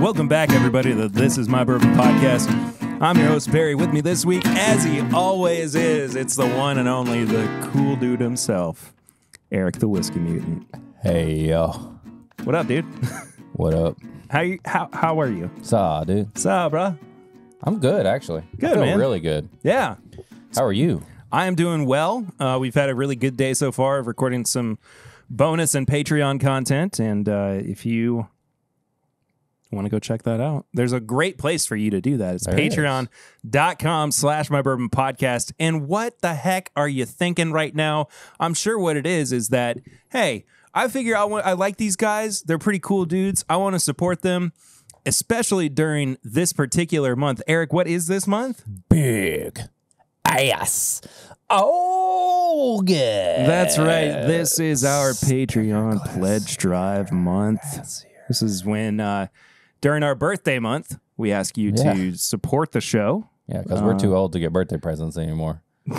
Welcome back, everybody, to This Is My Bourbon Podcast. I'm your host, Barry. With me this week, as he always is, it's the one and only, the cool dude himself, Eric the Whiskey Mutant. Hey, yo. What up, dude? What up? How are you? Saw, dude. Saw, bro. I'm good, actually. Good, I feel man. really good. Yeah. How are you? I am doing well. We've had a really good day so far of recording some bonus and Patreon content, and if you want to go check that out, there's a great place for you to do that. It's patreon.com/My Bourbon Podcast. And what the heck are you thinking right now? I'm sure what it is that, hey, I figure I like these guys. They're pretty cool dudes. I want to support them, especially during this particular month. Eric, what is this month? Big ass. Oh, good. That's right. This is our Patreon pledge drive month. This is when, during our birthday month, we ask you to support the show. Yeah, because we're too old to get birthday presents anymore. We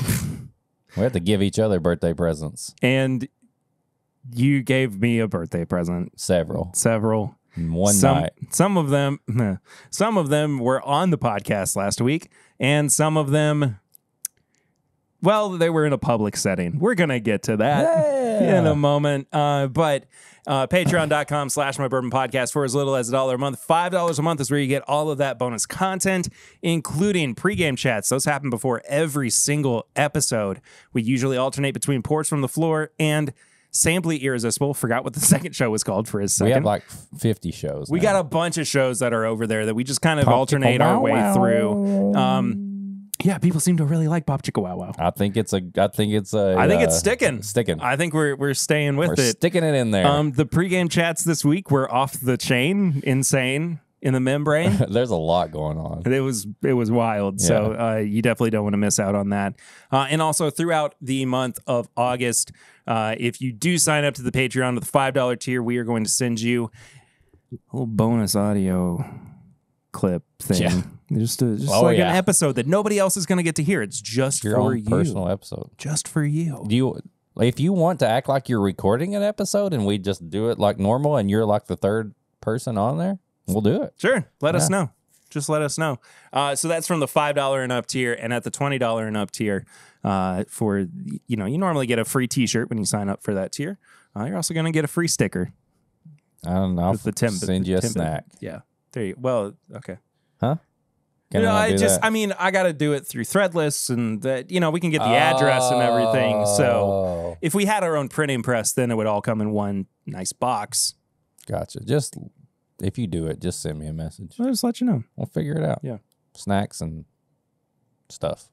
have to give each other birthday presents. And you gave me a birthday present. Several. One night. Some of them were on the podcast last week, and some of them, well, they were in a public setting. We're going to get to that in a moment. But patreon.com/My Bourbon Podcast for as little as $1 a month. $5 a month is where you get all of that bonus content, including pregame chats. Those happen before every single episode. We usually alternate between Ports from the Floor and Samply Irresistible. Forgot what the second show was called for his second. We have like 50 shows. We got a bunch of shows that are over there that we just kind of alternate our way through. Yeah, people seem to really like Pop Chicka Wow Wow. I think it's sticking. Sticking. I think we're staying with it. Sticking it in there. The pregame chats this week were off the chain, insane in the membrane. There's a lot going on. It was wild. Yeah. So you definitely don't want to miss out on that. And also throughout the month of August, if you do sign up to the Patreon with the $5 tier, we are going to send you a little bonus audio clip thing. Yeah. Just an episode that nobody else is going to get to hear. It's just your for own you. Personal episode. Just for you. If you want to act like you're recording an episode and we just do it like normal and you're like the third person on there, we'll do it. Sure. Let us know. Just let us know. So that's from the $5 and up tier, and at the $20 and up tier, you normally get a free T-shirt when you sign up for that tier. You're also going to get a free sticker. I don't know. I'll send you a snack. Yeah. There you. Well, okay. Huh? I got to do it through Threadless, and that we can get the address and everything. So if we had our own printing press, then it would all come in one nice box. Gotcha. Just if you do it, just send me a message. I'll just let you know. We'll figure it out. Yeah. Snacks and stuff.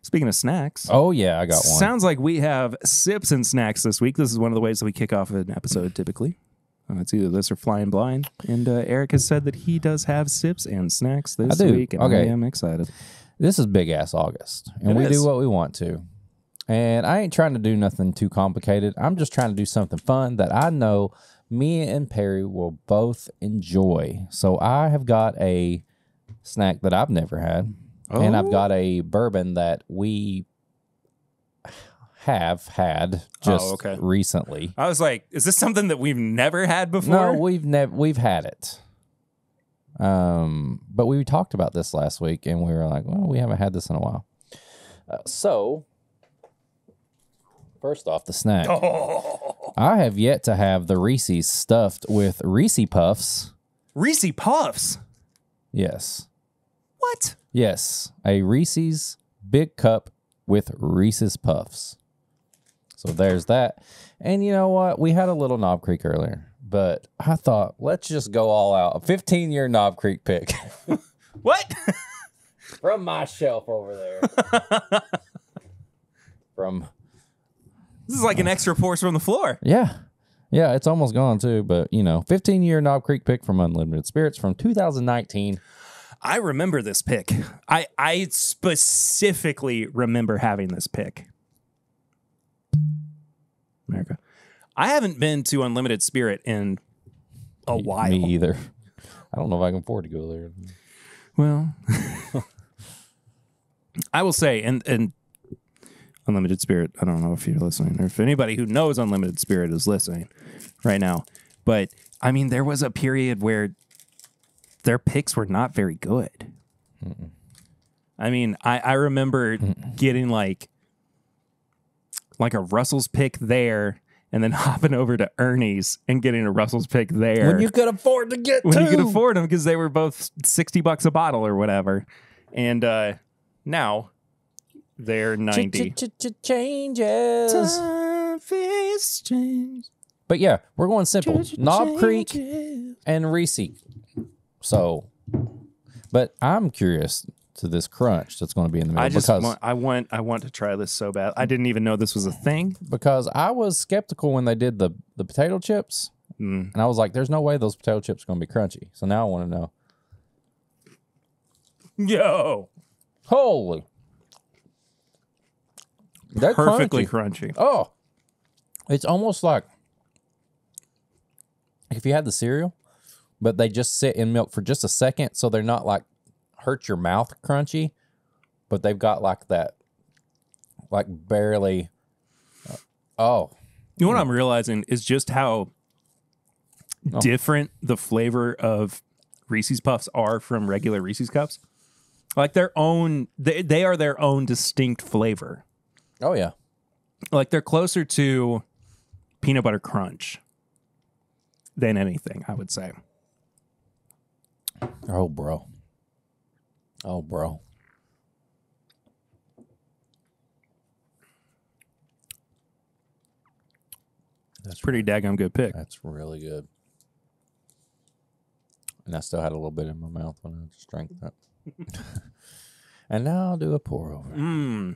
Speaking of snacks. Oh, yeah, I got one. Sounds like we have sips and snacks this week. This is one of the ways that we kick off an episode typically. It's either this or Flying Blind. And Eric has said that he does have sips and snacks this week, and I am excited. This is Big Ass August, and we do what we want to. And I ain't trying to do nothing too complicated. I'm just trying to do something fun that I know me and Perry will both enjoy. So I have got a snack that I've never had, and I've got a bourbon that we have had just recently. I was like, is this something that we've never had before? No, we've had it. But we talked about this last week, and we were like, well, we haven't had this in a while. So, first off, the snack. I have yet to have the Reese's stuffed with Reese Puffs. Reese Puffs? Yes. What? Yes, a Reese's Big Cup with Reese's Puffs. So there's that. And you know what? We had a little Knob Creek earlier, but I thought, let's just go all out. A 15-year Knob Creek pick. What? From my shelf over there. This is like an extra Ports from the Floor. Yeah. Yeah, it's almost gone too, but 15-year Knob Creek pick from Unlimited Spirits from 2019. I remember this pick. I specifically remember having this pick. America. I haven't been to Unlimited Spirit in a while. Me either. I don't know if I can afford to go there. Well, I will say, and Unlimited Spirit, I don't know if you're listening or if anybody who knows Unlimited Spirit is listening right now, but I mean, there was a period where their picks were not very good. Mm-mm. I mean, I remember getting like a Russell's pick there, and then hopping over to Ernie's and getting a Russell's pick there. When you could afford to get you could afford them because they were both $60 a bottle or whatever. And now they're 90. Changes. But yeah, we're going simple. Knob Creek and Reese. So, but I'm curious to this crunch that's going to be in the middle. I want to try this so bad. I didn't even know this was a thing. Because I was skeptical when they did the potato chips. And I was like, there's no way those potato chips are going to be crunchy. So now I want to know. Yo. Holy. They're perfectly crunchy. Oh. It's almost like if you had the cereal, but they just sit in milk for just a second, so they're not like hurt your mouth crunchy, but they've got like that, like barely. You know what I'm realizing is just how different the flavor of Reese's Puffs are from regular Reese's Cups. Like their own, they are their own distinct flavor. Oh yeah, like they're closer to peanut butter crunch than anything, I would say. Oh, bro. That's pretty daggum good pick. That's really good. And I still had a little bit in my mouth when I just drank that. And now I'll do a pour over.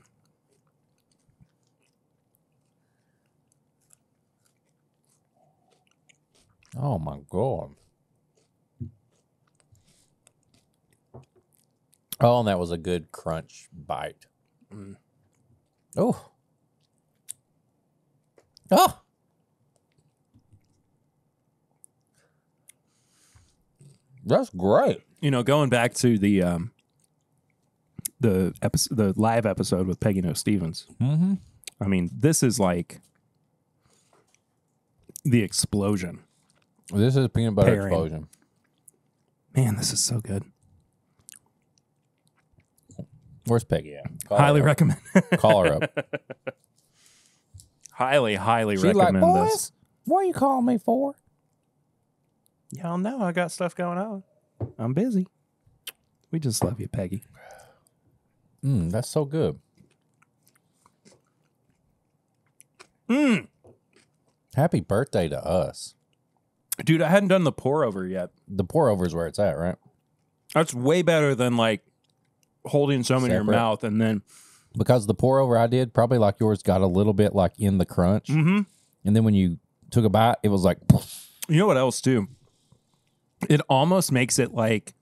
Oh my God. Oh, and that was a good crunch bite. Oh. Oh. That's great. You know, going back to the live episode with Peggy No Stevens. Mm-hmm. I mean, this is like the explosion. This is peanut butter explosion. Man, this is so good. Where's Peggy at? Highly recommend. Call her up. Highly She's recommend like, this. Boys, what are you calling me for? Y'all know I got stuff going on. I'm busy. We just love you, Peggy. That's so good. Happy birthday to us. Dude, I hadn't done the pour over yet. The pour over is where it's at, right? That's way better than like holding some in your mouth and then. Because the pour over I did, probably like yours, got a little bit like in the crunch. Mm-hmm. And then when you took a bite, it was like. You know what else too? It almost makes it like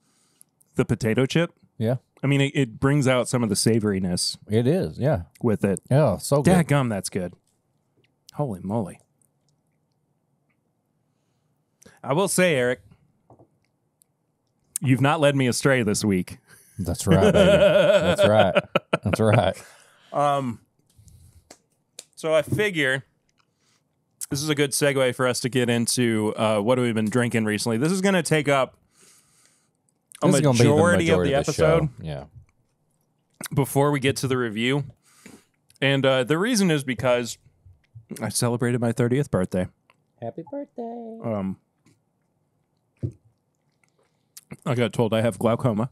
the potato chip. Yeah. I mean, it brings out some of the savoriness. It is, yeah. With it. Yeah, so good. Dadgum, that's good. Holy moly. I will say, Eric, you've not led me astray this week. That's right, baby. That's right. That's right. So I figure this is a good segue for us to get into what have we been drinking recently. This is going to take up a majority of the episode. Yeah. Before we get to the review. And the reason is because I celebrated my 30th birthday. Happy birthday. I got told I have glaucoma.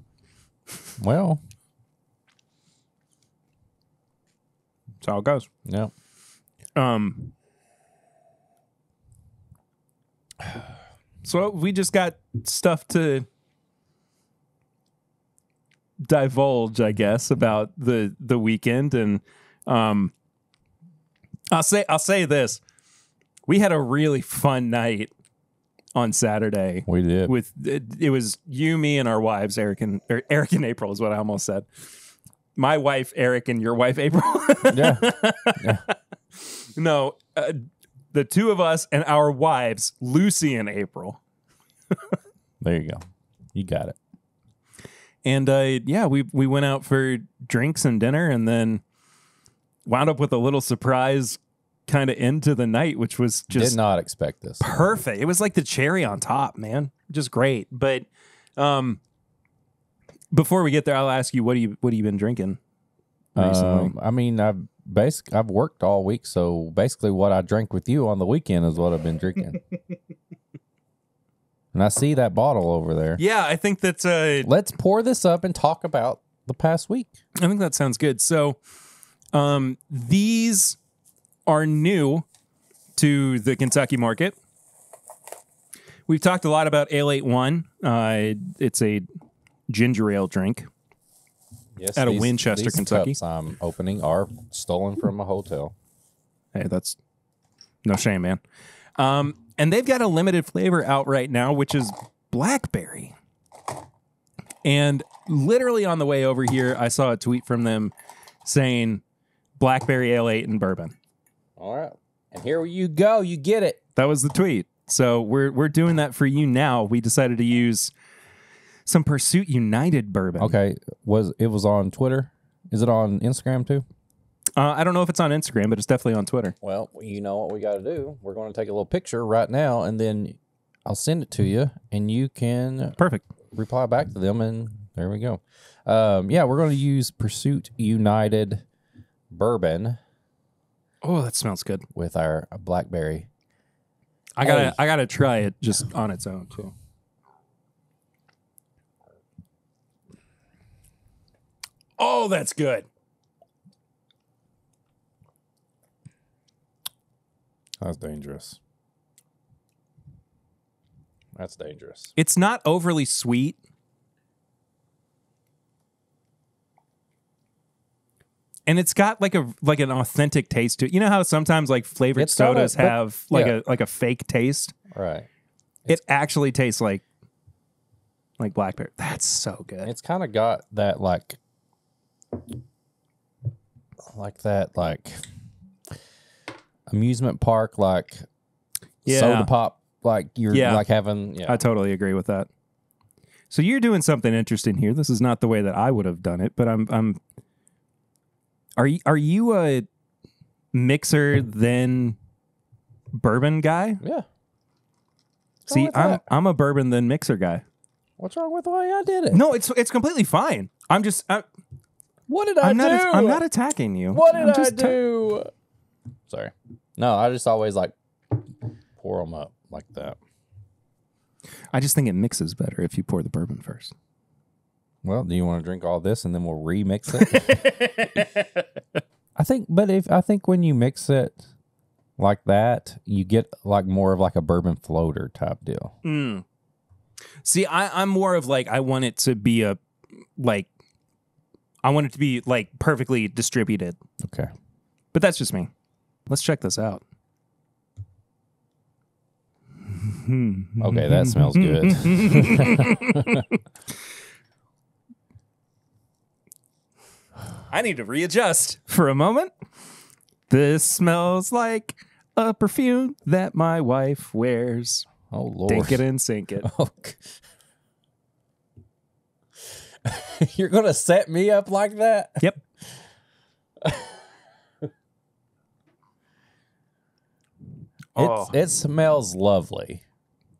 Well. That's how it goes. Yeah. So we just got stuff to divulge, I guess, about the weekend, and I'll say this: we had a really fun night on Saturday. We did. It was you, me, and our wives, Eric and April is what I almost said. My wife, Eric, and your wife, April. Yeah. No, the two of us and our wives, Lucy and April. There you go. You got it. And we went out for drinks and dinner, and then wound up with a little surprise kind of end to the night, which was just did not expect this. Perfect. It was like the cherry on top, man. Just great. But Before we get there, I'll ask you, what have you been drinking recently? I mean, I've worked all week, so basically what I drank with you on the weekend is what I've been drinking. And I see that bottle over there. Yeah, I think that's let's pour this up and talk about the past week. I think that sounds good. So, these are new to the Kentucky market. We've talked a lot about Ale 81. It's a ginger ale drink. Yes, out of Winchester, these Kentucky. Cups I'm opening are stolen from a hotel. Hey, that's no shame, man. And they've got a limited flavor out right now, which is blackberry. And literally on the way over here, I saw a tweet from them saying blackberry ale 8 and bourbon. All right. And here you go. You get it. That was the tweet. So we're doing that for you now. We decided to use some Pursuit United bourbon. Okay. It was on Twitter? Is it on Instagram too? I don't know if it's on Instagram, but it's definitely on Twitter. Well, you know what we got to do. We're going to take a little picture right now, and then I'll send it to you, and you can Perfect. reply back to them, and there we go. Yeah, we're going to use Pursuit United bourbon. Oh, that smells good. With our blackberry. I gotta try it just on its own too. Oh, that's good. That's dangerous. That's dangerous. It's not overly sweet. And it's got like an authentic taste to it. You know how sometimes like flavored sodas have like a fake taste? Right. It actually tastes like blackberry. That's so good. It's kind of got that like amusement park soda pop, like you're like having. Yeah. I totally agree with that. So you're doing something interesting here. This is not the way that I would have done it, but Are you a mixer then bourbon guy? Yeah. See, I'm a bourbon then mixer guy. What's wrong with the way I did it? No, it's completely fine. What did I do? I'm not attacking you. What did I do? Sorry. No, I just always like pour them up like that. I just think it mixes better if you pour the bourbon first. Well, do you want to drink all this and then we'll remix it? I think when you mix it like that, you get like more of like a bourbon floater type deal. Mm. See, I'm more of like I want it to be perfectly distributed. Okay. But that's just me. Let's check this out. Okay, that smells good. I need to readjust for a moment. This smells like a perfume that my wife wears. Oh, Lord. Dink it and sink it. Okay. You're going to set me up like that? Yep. It smells lovely.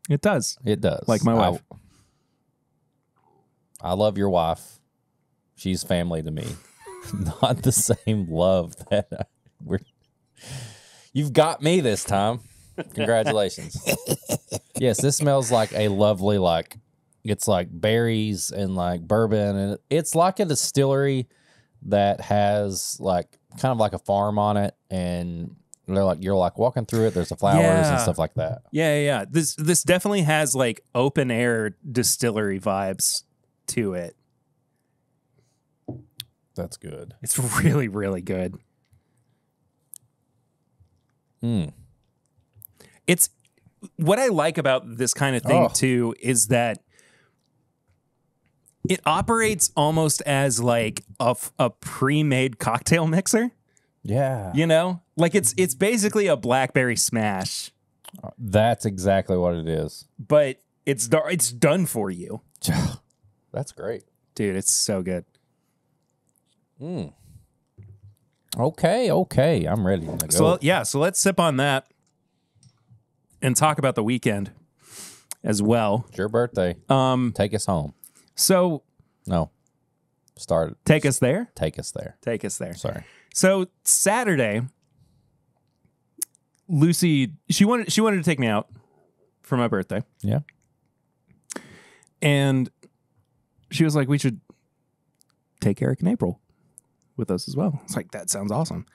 It does. It does. Like my wife. I love your wife. She's family to me. Not the same love that you've got me this time. Congratulations. Yes, this smells like a lovely, it's like berries and like bourbon, and it's like a distillery that has like kind of like a farm on it, and you're like walking through it. There's the flowers and stuff like that. Yeah. This definitely has like open air distillery vibes to it. That's good. It's really, really good. It's what I like about this kind of thing too is that it operates almost as like a pre-made cocktail mixer. Yeah. You know? Like it's basically a blackberry smash. That's exactly what it is. But it's done for you. That's great. Dude, it's so good. Okay. I'm ready to go. So let's sip on that and talk about the weekend. as well. It's your birthday. Take us home. So no, start. Take us there. Take us there. Take us there. Sorry. So Saturday, Lucy, she wanted to take me out for my birthday. Yeah. And she was like, we should take Eric and April with us as well. It's like, that sounds awesome.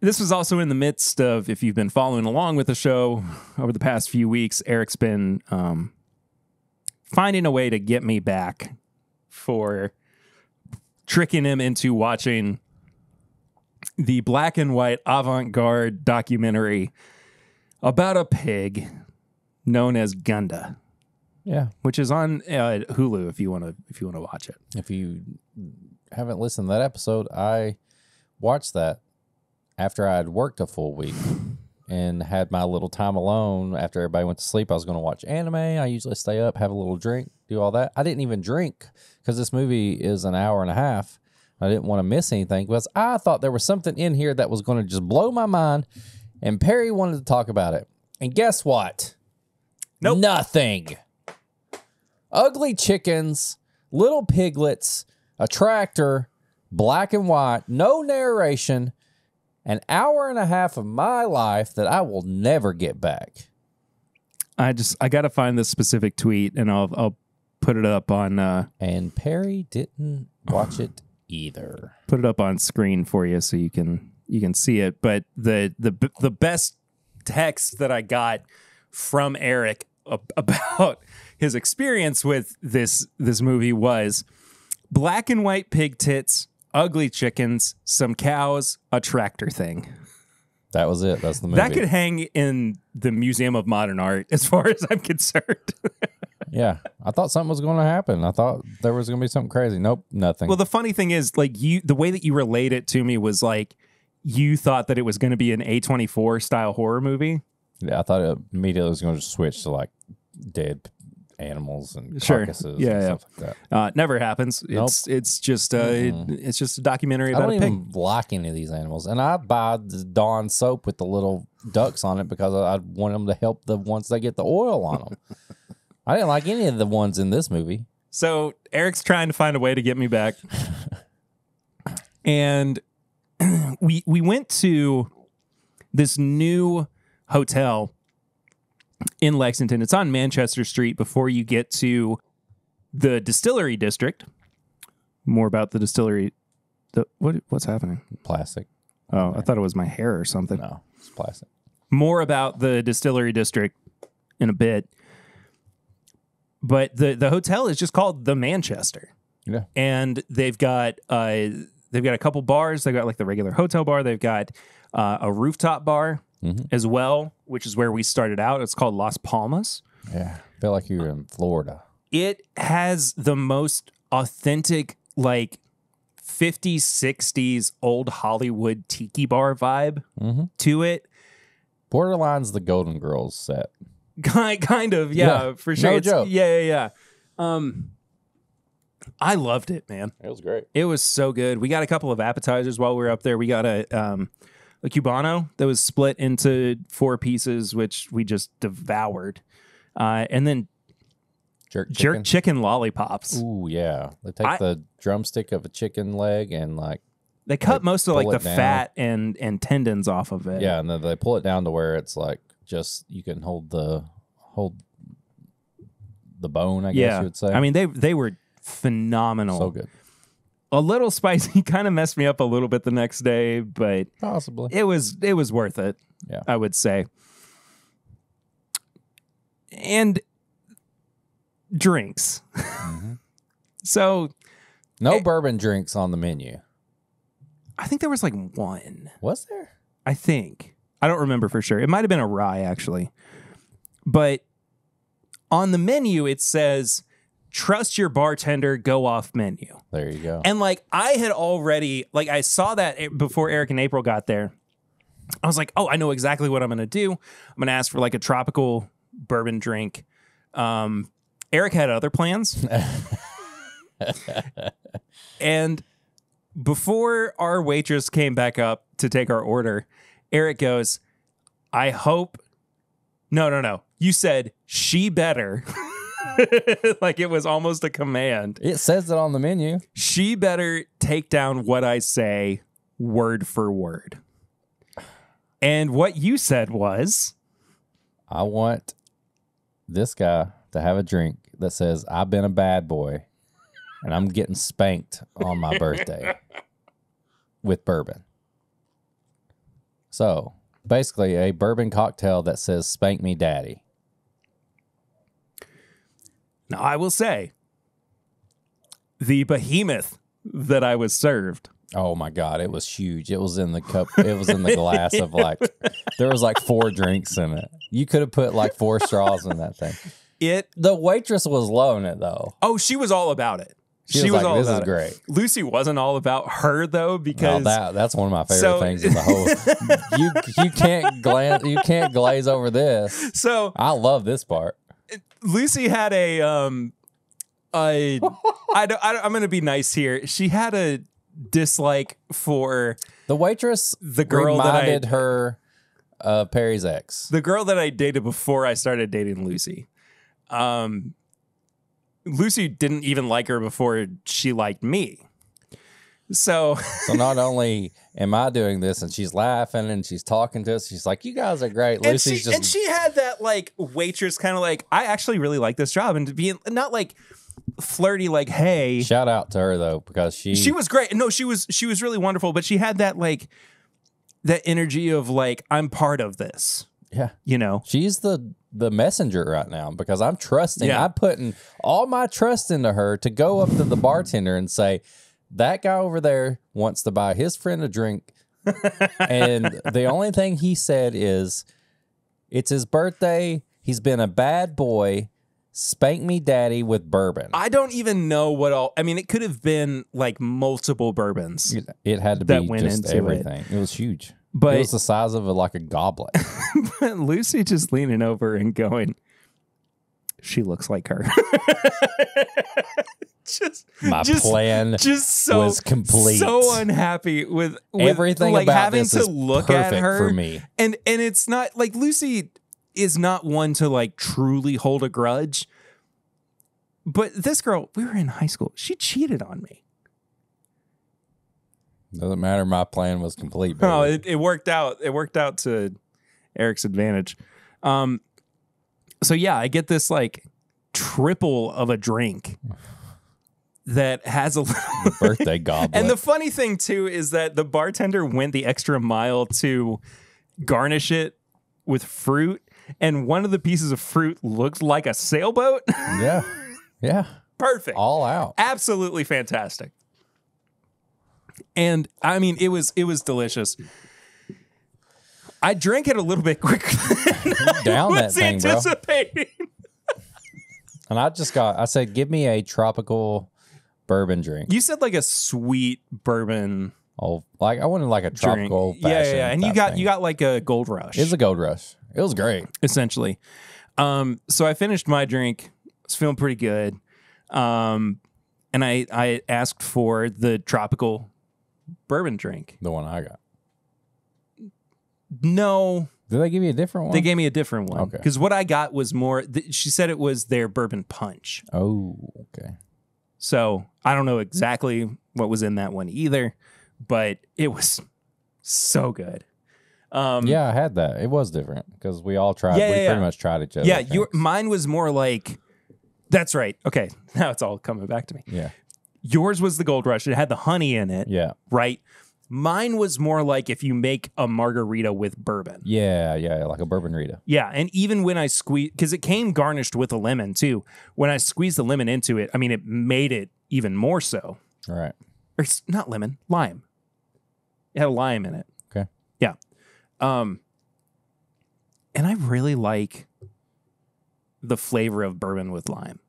This was also in the midst of, if you've been following along with the show over the past few weeks, Eric's been finding a way to get me back for tricking him into watching the black and white avant-garde documentary about a pig known as Gunda. Yeah, which is on Hulu if you want to watch it. If you haven't listened to that episode, I watched that after I had worked a full week and had my little time alone. After everybody went to sleep, I was going to watch anime. I usually stay up, have a little drink, do all that. I didn't even drink because this movie is an hour and a half. I didn't want to miss anything because I thought there was something in here that was going to just blow my mind, and Perry wanted to talk about it. And guess what? Nope. Nothing. Ugly chickens, little piglets, a tractor, black and white, no narration, an hour and a half of my life that I will never get back. I got to find this specific tweet and I'll put it up on. And Perry didn't watch it either. Put it up on screen for you so you can see it. But the best text that I got from Eric about his experience with this movie was black and white pig tits, ugly chickens, some cows, a tractor thing. That was it. That's the movie. That could hang in the Museum of Modern Art as far as I'm concerned. Yeah. I thought something was going to happen. I thought there was going to be something crazy. Nope, nothing. Well, the funny thing is, like, the way that you relate it to me was like you thought that it was going to be an A24 style horror movie. Yeah, I thought it immediately was going to switch to like dead animals and carcasses and stuff like that. Never happens. Nope. It's just a documentary about I don't a pig. even like any of these animals, and I buy the Dawn soap with the little ducks on it because I want them to help the ones that get the oil on them. I didn't like any of the ones in this movie. So Eric's trying to find a way to get me back, and we went to this new hotel in Lexington. It's on Manchester Street before you get to the distillery district. More about the distillery. What's happening? Plastic. Oh, I thought it was my hair or something. No, it's plastic. More about the distillery district in a bit. But the hotel is just called the Manchester. Yeah. And they've got a couple bars. They've got like the regular hotel bar. They've got a rooftop bar as well, which is where we started out. It's called Las Palmas. Yeah. I feel like you're in Florida. It has the most authentic, like 50s, 60s old Hollywood tiki bar vibe to it. Borderline's the Golden Girls set. Kind of, yeah, for sure. No joke. Yeah. I loved it, man. It was great. It was so good. We got a couple of appetizers while we were up there. We got a Cubano that was split into 4 pieces, which we just devoured. And then jerk chicken lollipops. Ooh, yeah. They take the drumstick of a chicken leg and like they cut most of like the fat and tendons off of it. Yeah, and then they pull it down to where it's like just you can hold the bone, I guess you would say. I mean, they were phenomenal. So good. A little spicy, kind of messed me up a little bit the next day, but possibly it was worth it. Yeah, I would say. And drinks. So no bourbon drinks on the menu. I think there was like one. Was there? I think. I don't remember for sure. It might have been a rye, actually. But on the menu, it says, trust your bartender, go off menu. There you go. And like I had already, like I saw that before Eric and April got there. I was like, oh, I know exactly what I'm going to do. I'm going to ask for like a tropical bourbon drink. Eric had other plans. And before our waitress came back up to take our order, Eric goes, I hope No. You said she better. Like it was almost a command. It says it on the menu. She better take down what I say word for word. And what you said was, I want this guy to have a drink that says, I've been a bad boy and I'm getting spanked on my birthday with bourbon. So basically a bourbon cocktail that says, spank me daddy. now I will say, the behemoth that I was served. Oh my God, it was huge. It was in the cup. It was in the glass of like, there was like 4 drinks in it. You could have put like 4 straws in that thing. The waitress was loving it though. Oh, she was all about it. She was like, all this about is great. Lucy wasn't all about her though, because that's one of my favorite things in the whole. You can't glaze over this. So I love this part. Lucy had I'm going to be nice here. She had a dislike for the waitress. The girl reminded her of Perry's ex. The girl that I dated before I started dating Lucy. Lucy didn't even like her before she liked me. So not only am I doing this and she's laughing and she's talking to us, she's like, you guys are great. Lucy's and she had that like waitress kind of like, I actually really like this job, and to be not like flirty, like, hey. Shout out to her though, because she was great. No, she was really wonderful, but she had that like that energy of like, I'm part of this. Yeah. You know, she's the messenger right now because I'm trusting. Yeah. I'm putting all my trust into her to go up to the bartender and say, that guy over there wants to buy his friend a drink. And the only thing he said is, it's his birthday. He's been a bad boy. Spank me daddy with bourbon. I don't even know what all. I mean, it could have been like multiple bourbons. It had to that be went just into everything. It was huge. But it was the size of like a goblet. But Lucy just leaning over and going, she looks like her. My plan was complete. So unhappy with everything like about having this to is look at her for me. And it's not like Lucy is not one to like truly hold a grudge. But this girl, we were in high school. She cheated on me. Doesn't matter. My plan was complete. Baby. No, it worked out. It worked out to Eric's advantage. So yeah, I get this like triple of a drink that has a birthday goblet. And the funny thing too is that the bartender went the extra mile to garnish it with fruit, and one of the pieces of fruit looked like a sailboat. Yeah. Perfect. All out. Absolutely fantastic. And I mean, it was delicious. I drank it a little bit quicker than down I that was thing, anticipating. And I said, give me a tropical bourbon drink. You said like a sweet bourbon. Oh, like I wanted like a tropical old fashioned. Yeah. And you got like a Gold Rush. It was a Gold Rush. It was great. Essentially. So I finished my drink. I was feeling pretty good. And I asked for the tropical bourbon drink. The one I got. No. Did they give you a different one? They gave me a different one. Okay. Because what I got was more, she said it was their bourbon punch. Oh, okay. So I don't know exactly what was in that one either, but it was so good. Yeah, I had that. It was different because we all tried. We pretty much tried each other. Yeah, mine was more like, that's right. Okay, now it's all coming back to me. Yeah. Yours was the Gold Rush. It had the honey in it. Yeah. Right? Mine was more like if you make a margarita with bourbon. Yeah, like a bourbon Rita. Yeah, and even when I squeezed, because it came garnished with a lemon too. When I squeezed the lemon into it, I mean, it made it even more so. All right. Or it's not lemon, lime. It had a lime in it. Okay. Yeah. And I really like the flavor of bourbon with lime.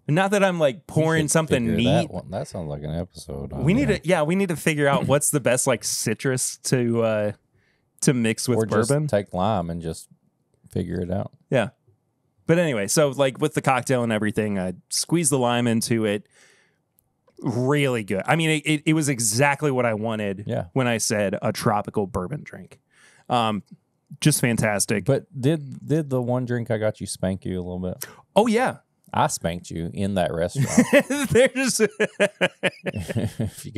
Not that I'm like pouring something neat. That sounds like an episode. We need to figure out what's the best like citrus to mix with bourbon. Just take lime and just figure it out. Yeah. But anyway, so like with the cocktail and everything, I squeezed the lime into it. Really good. I mean, it was exactly what I wanted when I said a tropical bourbon drink. just fantastic. But did the one drink I got you spank you a little bit? Oh, yeah. I spanked you in that restaurant. There's if you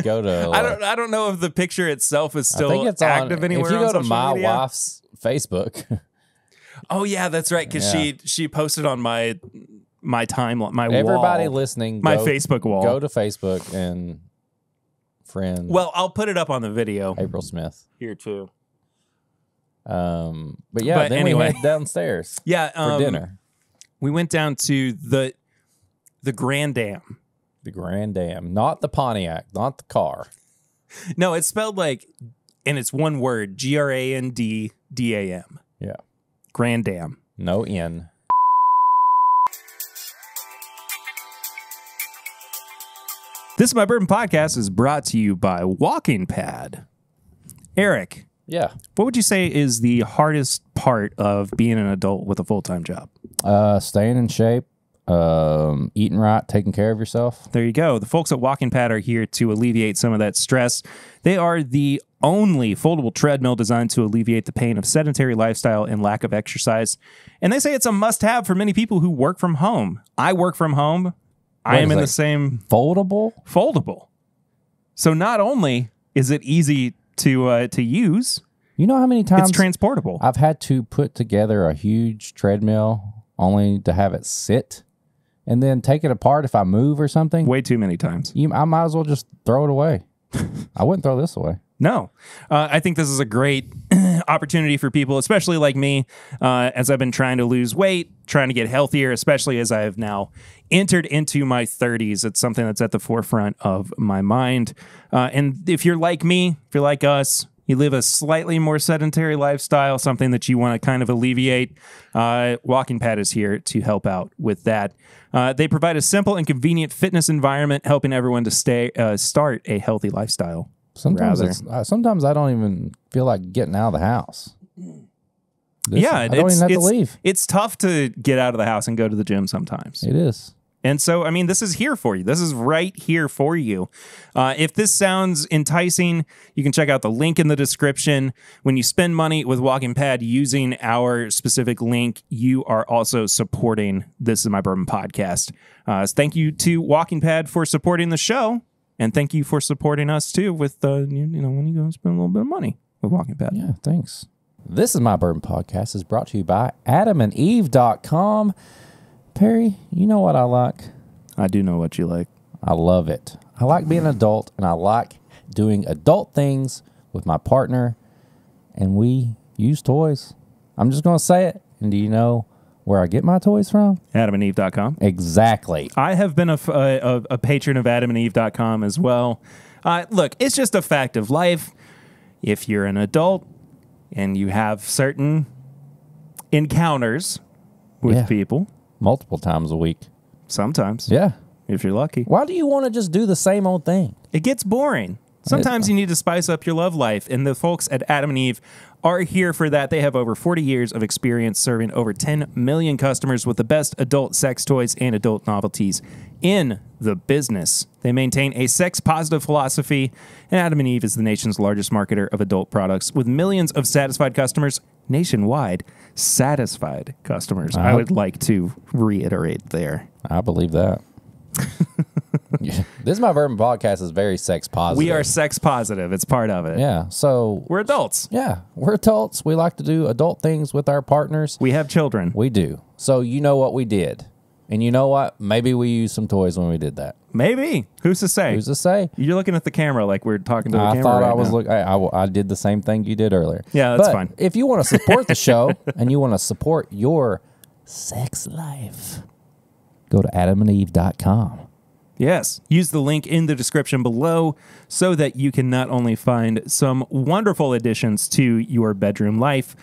go to I don't know if the picture itself is still I think it's active anywhere. If you go to my media. wife's Facebook. Oh yeah, that's right. Because she posted on my timeline, my everybody wall, listening, my Facebook wall. Go to Facebook and friend. Well, I'll put it up on the video. April Smith Here too. But yeah, then anyway. we went downstairs. Yeah, for dinner. We went down to the Grand Dam. The Grand Dam, not the Pontiac, not the car. No, it's spelled like, and it's one word: GRANDDAM. Yeah, Grand Dam. No N. This is My Bourbon Podcast is brought to you by Walking Pad. Eric, Yeah. what would you say is the hardest part of being an adult with a full-time job? Staying in shape, eating right, taking care of yourself. There you go. The folks at Walking Pad are here to alleviate some of that stress. They are the only foldable treadmill designed to alleviate the pain of sedentary lifestyle and lack of exercise. And they say it's a must-have for many people who work from home. I work from home. I am in the same... Foldable. So not only is it easy to use... You know how many times... It's transportable. I've had to put together a huge treadmill only to have it sit and then take it apart if I move or something. Way too many times. I might as well just throw it away. I wouldn't throw this away. No. I think this is a great opportunity for people, especially like me, as I've been trying to lose weight, trying to get healthier, especially as I have now entered into my 30s. It's something that's at the forefront of my mind. And if you're like me, if you're like us, you live a slightly more sedentary lifestyle, something that you want to kind of alleviate, Walking Pad is here to help out with that. They provide a simple and convenient fitness environment, helping everyone to start a healthy lifestyle. Sometimes I don't even feel like getting out of the house. I don't even have to leave. It's tough to get out of the house and go to the gym sometimes. It is. And so, I mean, this is here for you. This is right here for you. If this sounds enticing, you can check out the link in the description. When you spend money with Walking Pad using our specific link, you are also supporting This Is My Bourbon Podcast. Thank you to Walking Pad for supporting the show. And thank you for supporting us, too, with, when you go spend a little bit of money with Walking Pad. Yeah, thanks. This Is My Bourbon Podcast is brought to you by AdamandEve.com. Perry, you know what I like? I do know what you like. I love it. I like being an adult, and I like doing adult things with my partner, and we use toys. I'm just going to say it. And do you know where I get my toys from? AdamandEve.com. Exactly. I have been a patron of AdamandEve.com as well. Look, it's just a fact of life. If you're an adult and you have certain encounters with people. Multiple times a week. Sometimes. Yeah. If you're lucky. Why do you want to just do the same old thing? It gets boring. Sometimes you need to spice up your love life, and the folks at Adam and Eve are here for that. They have over 40 years of experience serving over 10 million customers with the best adult sex toys and adult novelties in the business. They maintain a sex-positive philosophy, and Adam and Eve is the nation's largest marketer of adult products with millions of satisfied customers nationwide. Satisfied customers. I would like to reiterate there. I believe that. This Is My Bourbon Podcast is very sex positive. We are sex positive. It's part of it. Yeah. So we're adults. Yeah. We're adults. We like to do adult things with our partners. We have children. We do. So you know what we did. And you know what? Maybe we used some toys when we did that. Maybe. Who's to say? Who's to say? You're looking at the camera like we're talking to the camera. I thought right I was now. looking. I did the same thing you did earlier. Yeah, that's fine. If you want to support the show and you want to support your sex life, go to AdamandEve.com. Yes. Use the link in the description below so that you can not only find some wonderful additions to your bedroom life,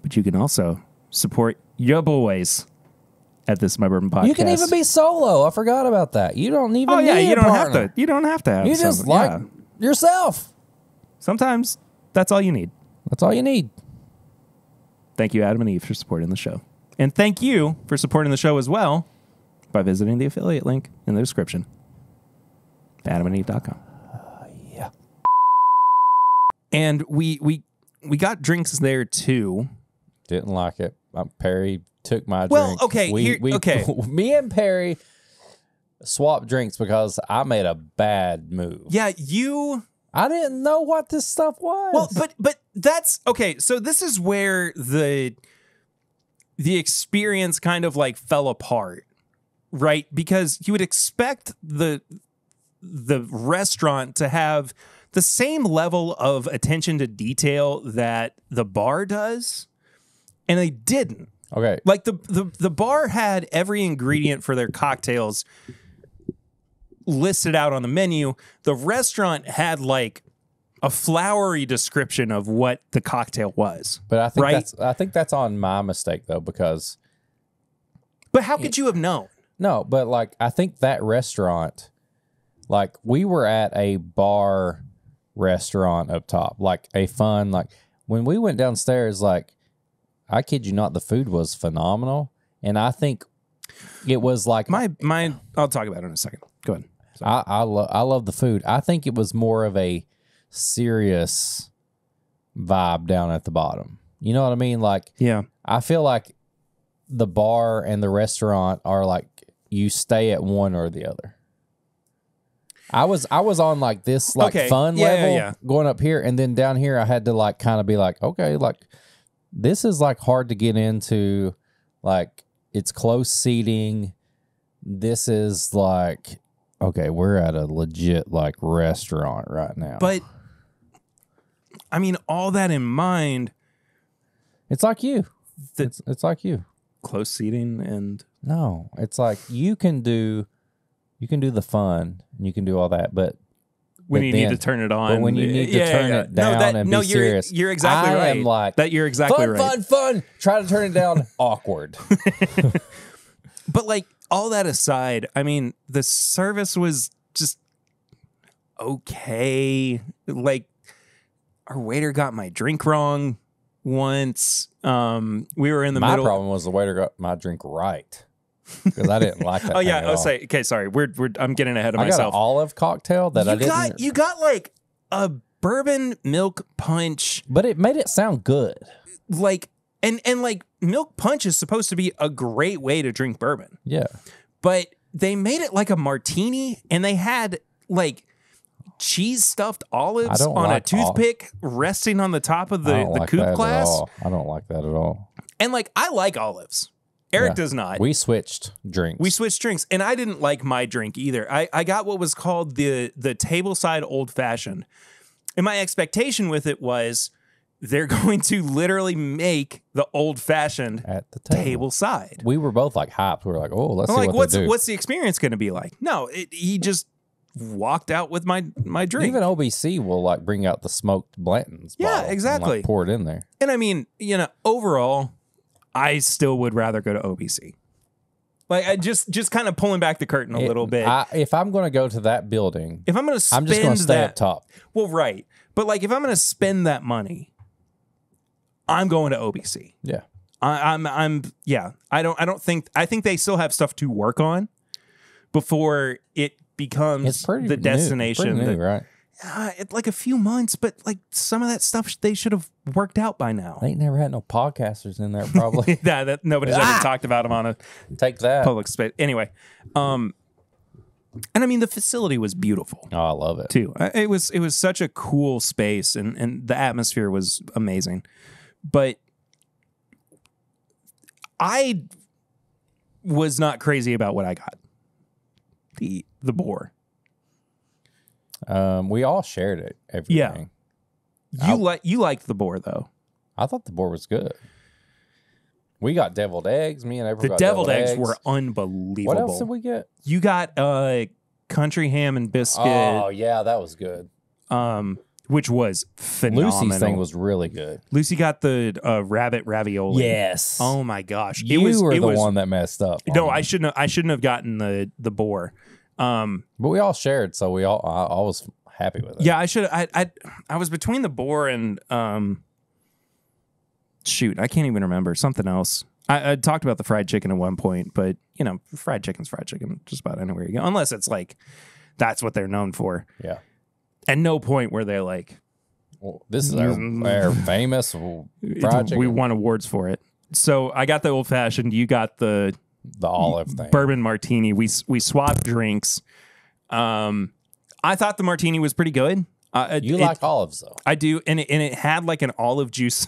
but you can also support your boys at This Is My Bourbon Podcast. You can even be solo. I forgot about that. You don't even need you a don't partner. have to. You don't have to have. You just like yourself. Sometimes that's all you need. That's all you need. Thank you, Adam and Eve, for supporting the show. And thank you for supporting the show as well by visiting the affiliate link in the description. AdamandEve.com. Yeah. And we we got drinks there too. Didn't like it. Perry took my Well, drink. okay, okay. Me and Perry swapped drinks because I made a bad move. Yeah, I didn't know what this stuff was. Well, but that's okay. So this is where the experience kind of like fell apart, right? Because you would expect the restaurant to have the same level of attention to detail that the bar does, and they didn't. Okay. Like the bar had every ingredient for their cocktails listed out on the menu. The restaurant had like a flowery description of what the cocktail was. But I think that's on my mistake though, because But how could you have known? No, but like I think that restaurant, like we were at a bar restaurant up top, like a fun, like when we went downstairs, like I kid you not, the food was phenomenal. And I think it was like my I'll talk about it in a second. Go ahead. I love the food. I think it was more of a serious vibe down at the bottom. You know what I mean? Like, yeah, I feel like the bar and the restaurant are like you stay at one or the other. I was on like this like fun level going up here, and then down here I had to like kind of be like, okay, like this is like hard to get into. Like it's close seating. This is like, okay, we're at a legit like restaurant right now. But I mean, all that in mind, it's like you. It's like you. Close seating and no, it's like you can do the fun and you can do all that, but when you need to turn it on, but when you need to turn it down and be serious, you're exactly right. I am like that. You're exactly right. Fun. Try to turn it down. Awkward. But like all that aside, I mean, the service was just okay. Like our waiter got my drink wrong once. We were in the middle. My problem was the waiter got my drink right. Because I didn't like that. Oh yeah, I'll say. Okay, sorry. I'm getting ahead of myself. I got an olive cocktail that I didn't. You got like a bourbon milk punch, but it made it sound good. Like and like milk punch is supposed to be a great way to drink bourbon. Yeah, but they made it like a martini, and they had like cheese stuffed olives on a toothpick resting on the top of the coupe glass. I don't like that at all. And like I like olives. Eric does not. We switched drinks. And I didn't like my drink either. I got what was called the tableside old fashioned. And my expectation with it was they're going to literally make the old fashioned at the table side. We were both like hyped. We were like, oh, let's see what they do. What's the experience going to be like? No, he just walked out with my drink. Even OBC will like bring out the smoked Blanton's. Yeah, exactly. And, like, pour it in there. And I mean, overall, I still would rather go to OBC. Like I just kind of pulling back the curtain a little bit. If I'm going to go to that building, if I'm going to spend I'm just going to stay up top. Well, right. But like if I'm going to spend that money, I'm going to OBC. Yeah. I think they still have stuff to work on before it becomes the destination. Pretty new, right? It's like a few months, but like some of that stuff they should have worked out by now. They ain't never had no podcasters in there, probably. that nobody's ever talked about them on a public space. Anyway, and I mean the facility was beautiful. Oh, I love it too. It was such a cool space, and the atmosphere was amazing. But I was not crazy about what I got. The boar. We all shared it. Everything. Yeah. You liked the boar though. I thought the boar was good. We got deviled eggs. Me and everyone. The deviled eggs were unbelievable. What else did we get? You got country ham and biscuit. Oh yeah, that was good. Which was phenomenal. Lucy's thing was really good. Lucy got the rabbit ravioli. Yes. Oh my gosh. You were the one that messed up. No, I shouldn't have gotten the boar. But we all shared, so I was happy with it. Yeah, I was between the boar and shoot, I can't even remember something else. I talked about the fried chicken at one point, but fried chicken's fried chicken just about anywhere you go, unless it's like that's what they're known for. Yeah. At no point were they like, Well, this is our famous project. We won awards for it. So I got the old fashioned. You got the olive thing. Bourbon martini. We swapped drinks. I thought the martini was pretty good. You like olives though. I do, and it had like an olive juice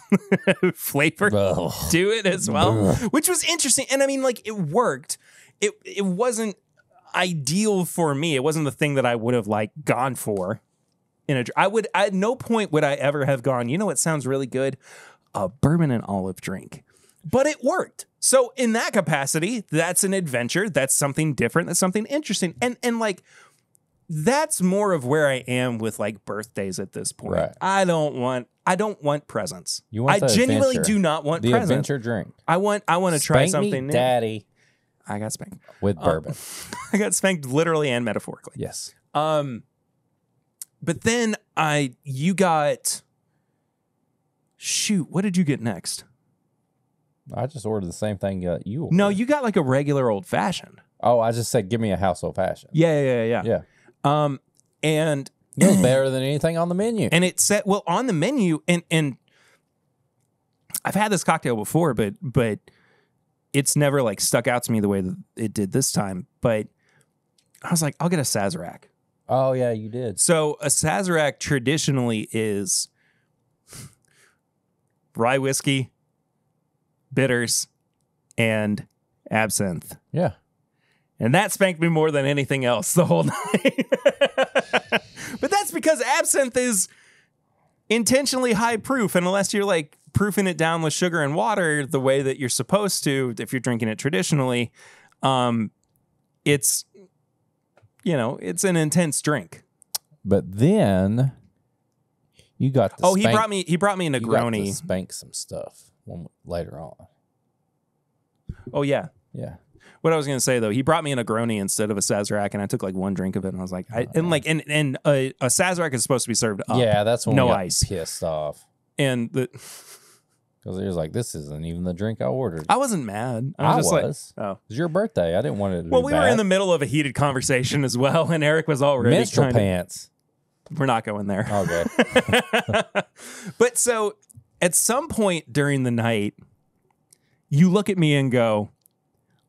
flavor to it as well, which was interesting. And I mean, like it worked. It wasn't ideal for me. It wasn't the thing that I would have like gone for. At no point would I ever have gone, you know what sounds really good? A bourbon and olive drink. But it worked. So in that capacity, that's an adventure. That's something different. That's something interesting. And like, that's more of where I am with like birthdays at this point. Right. I don't want presents. You want I genuinely do not want the presents. Adventure drink. I want to try something new. Daddy. I got spanked. With bourbon. I got spanked literally and metaphorically. Yes. But then you got, shoot, what did you get next? I just ordered the same thing you ordered. No, you got like a regular old fashioned. Oh, I just said, give me a house old fashioned. Yeah. And it was better than anything on the menu. And it said, well, on the menu, and I've had this cocktail before, but it's never like stuck out to me the way that it did this time. But I was like, I'll get a Sazerac. Oh, yeah, you did. So a Sazerac traditionally is rye whiskey, bitters, and absinthe. Yeah. And that spanked me more than anything else the whole night. But that's because absinthe is intentionally high proof. And unless you're like proofing it down with sugar and water the way that you're supposed to, if you're drinking it traditionally, it's, it's an intense drink. But then you got to he brought me a Negroni. You got to spank some stuff later on. Oh, yeah. Yeah. What I was going to say, though, he brought me a Negroni instead of a Sazerac, and I took like one drink of it, and I was like, a Sazerac is supposed to be served up. Yeah, that's when no we got ice. Pissed off. And because he was like, this isn't even the drink I ordered. I wasn't mad. I was. Like, oh. It was your birthday. I didn't want it to Well, be we bad. were in the middle of a heated conversation as well, and Eric was already minstrel pants. We're not going there. Okay. But so at some point during the night, you look at me and go,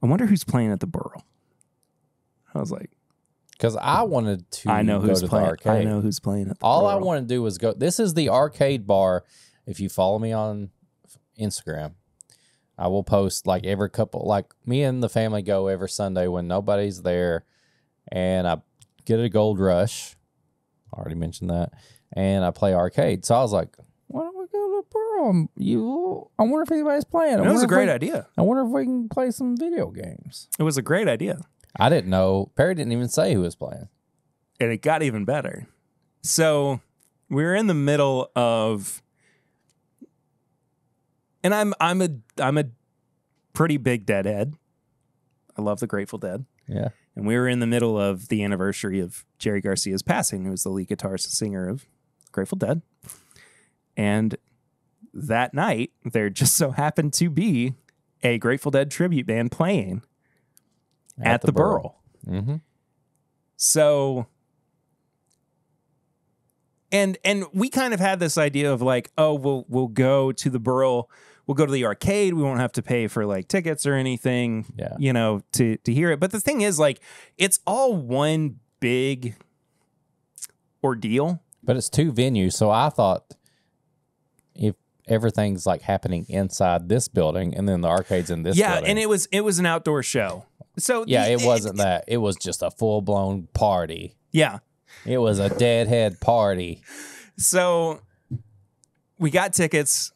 I wonder who's playing at the Burl. I was like, because I wanted to I know go who's to playing. the arcade. I know who's playing at the All Burl. I want to do was go. This is the arcade bar. If you follow me on Instagram, I will post like every couple, like me and the family go every Sunday when nobody's there, and I get a Gold Rush. I already mentioned that, and I play arcade. So I was like, why don't we go to the Burl? I wonder if anybody's playing. It was a great idea. I wonder if we can play some video games. It was a great idea. I didn't know. Perry didn't even say who was playing. And it got even better. So we were in the middle of, and I'm a pretty big Deadhead. I love the Grateful Dead. Yeah. And we were in the middle of the anniversary of Jerry Garcia's passing, who was the lead guitarist and singer of Grateful Dead. And that night, there just so happened to be a Grateful Dead tribute band playing at the Burl. Mm-hmm. So, and we kind of had this idea of like, oh, we'll go to the Burl. We'll go to the arcade. We won't have to pay for like tickets or anything, to hear it. But the thing is, like, it's all one big ordeal. But it's two venues. So I thought if everything's like happening inside this building and then the arcade's in this building. And it was an outdoor show. So it wasn't that. It was just a full blown party. Yeah. It was a Deadhead party. So we got tickets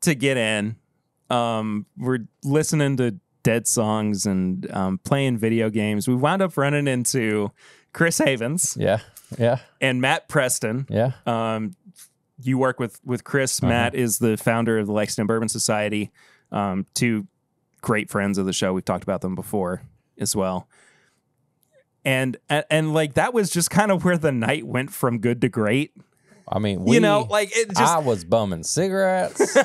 to get in. We're listening to Dead songs and playing video games. We wound up running into Chris Havens. Yeah. And Matt Preston. Yeah. You work with Chris. Uh-huh. Matt is the founder of the Lexington Bourbon Society. Two great friends of the show. We've talked about them before as well. And like that was just kind of where the night went from good to great. I mean, I was bumming cigarettes.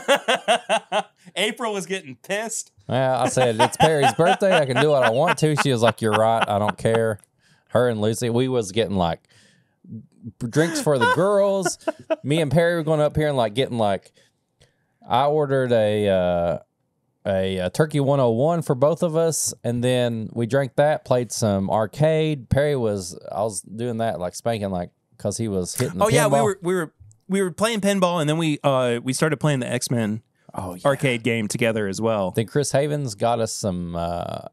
April was getting pissed. Yeah, I said, it's Perry's birthday. I can do what I want to. She was like, you're right. I don't care. Her and Lucy, we was getting like drinks for the girls. Me and Perry were going up here and like getting like, I ordered a Turkey 101 for both of us, and then we drank that, played some arcade. I was doing that like Spanking, like because he was hitting the pinball. Yeah, we were playing pinball, and then we started playing the X-Men arcade game together as well. Then Chris Havens got us some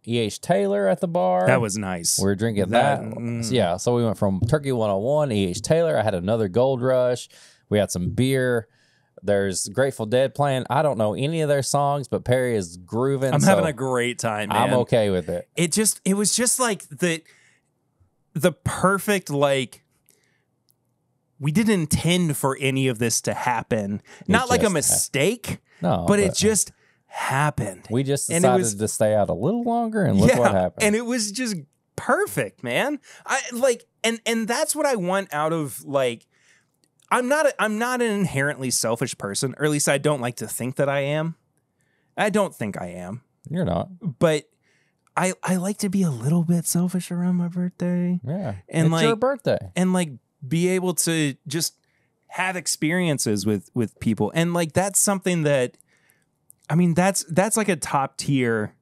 E.H. Taylor at the bar. That was nice. We were drinking that. Yeah, so we went from Turkey 101, E.H. Taylor. I had another Gold Rush. We had some beer. There's Grateful Dead playing. I don't know any of their songs, but Perry is grooving. I'm having a great time, man. I'm okay with it. It was just like the perfect, like, we didn't intend for any of this to happen. Not like a mistake, but it just happened. We just decided to stay out a little longer, and look what happened. And it was just perfect, man. And that's what I want out of, like, I'm not an inherently selfish person, or at least I don't like to think that I am. I don't think I am. You're not. But I like to be a little bit selfish around my birthday. Yeah. And it's your birthday. And like be able to just have experiences with people. And like that's something that, I mean, that's like a top tier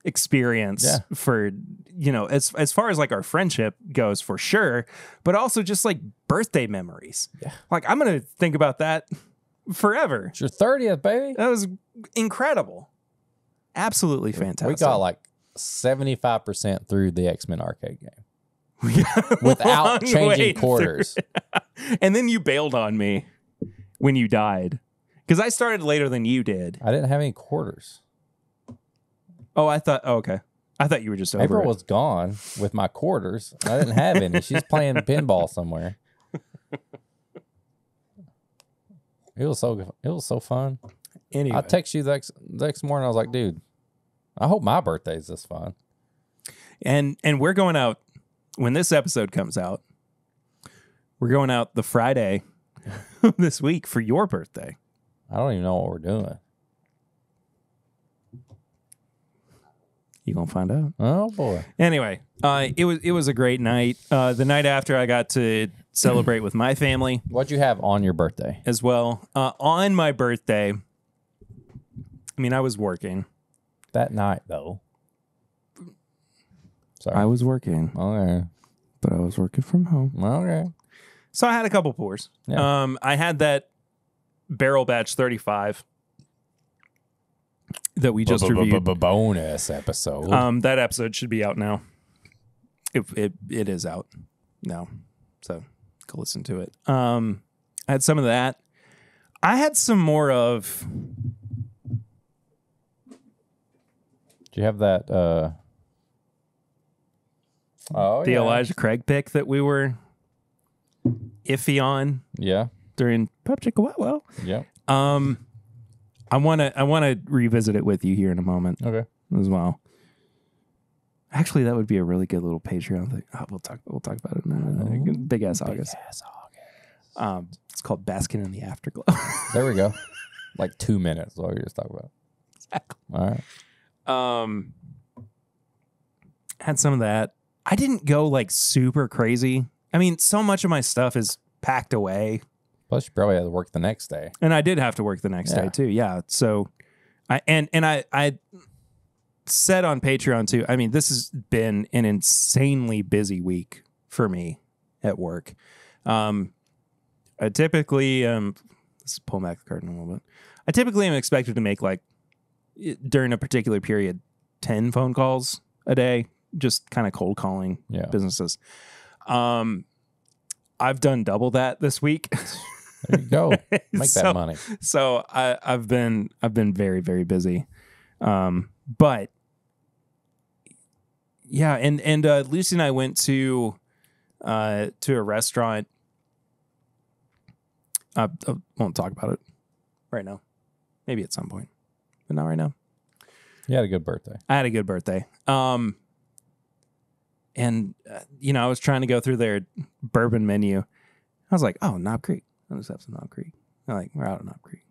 experience for, you know, as far as like our friendship goes, for sure, but also just like birthday memories. Yeah. Like I'm going to think about that forever. It's your 30th, baby. That was incredible. Absolutely fantastic. We got like 75% through the X-Men arcade game without changing quarters. And then you bailed on me when you died, because I started later than you did. I didn't have any quarters. Oh, I thought, okay. I thought you were just over April it. was gone with my quarters. I didn't have any. She's playing pinball somewhere. It was so fun. Anyway. I text you the next morning. I was like, dude, I hope my birthday's this fun. And we're going out when this episode comes out. We're going out the Friday this week for your birthday. I don't even know what we're doing. You gonna find out. Oh boy. Anyway, it was a great night. The night after, I got to celebrate with my family. What'd you have on your birthday? As well. On my birthday, I mean, I was working. That night, though. Sorry. I was working. Okay. But I was working from home. Okay. So I had a couple pours. Yeah. I had that barrel batch 35 that we just reviewed. Bonus episode. That episode should be out now. It is out now. So go listen to it. I had some of that. I had some more of... Do you have that? The Elijah Craig pick that we were iffy on. Yeah. During Pub Chicka Wow Wow. Yeah. I wanna revisit it with you here in a moment. Okay. As well. Actually, that would be a really good little Patreon thing. We'll talk about it in a minute. Big ass August. It's called Basking in the Afterglow. There we go. Like 2 minutes. That's all you're just talking about. Exactly. All right. Had some of that. I didn't go like super crazy. I mean, so much of my stuff is packed away. Plus, you probably had to work the next day. And I did have to work the next day too. Yeah. So I said on Patreon too, I mean, this has been an insanely busy week for me at work. I typically, let's pull back the curtain a little bit. I typically am expected to make like during a particular period, 10 phone calls a day, just kind of cold calling businesses. I've done double that this week. There you go. Make that money. So I've been very, very busy. But yeah, and Lucy and I went to a restaurant. I won't talk about it right now. Maybe at some point, but not right now. You had a good birthday. I had a good birthday. And you know, I was trying to go through their bourbon menu. I was like, oh, Knob Creek. I'll just have some Knob Creek. They're like, we're out of Knob Creek.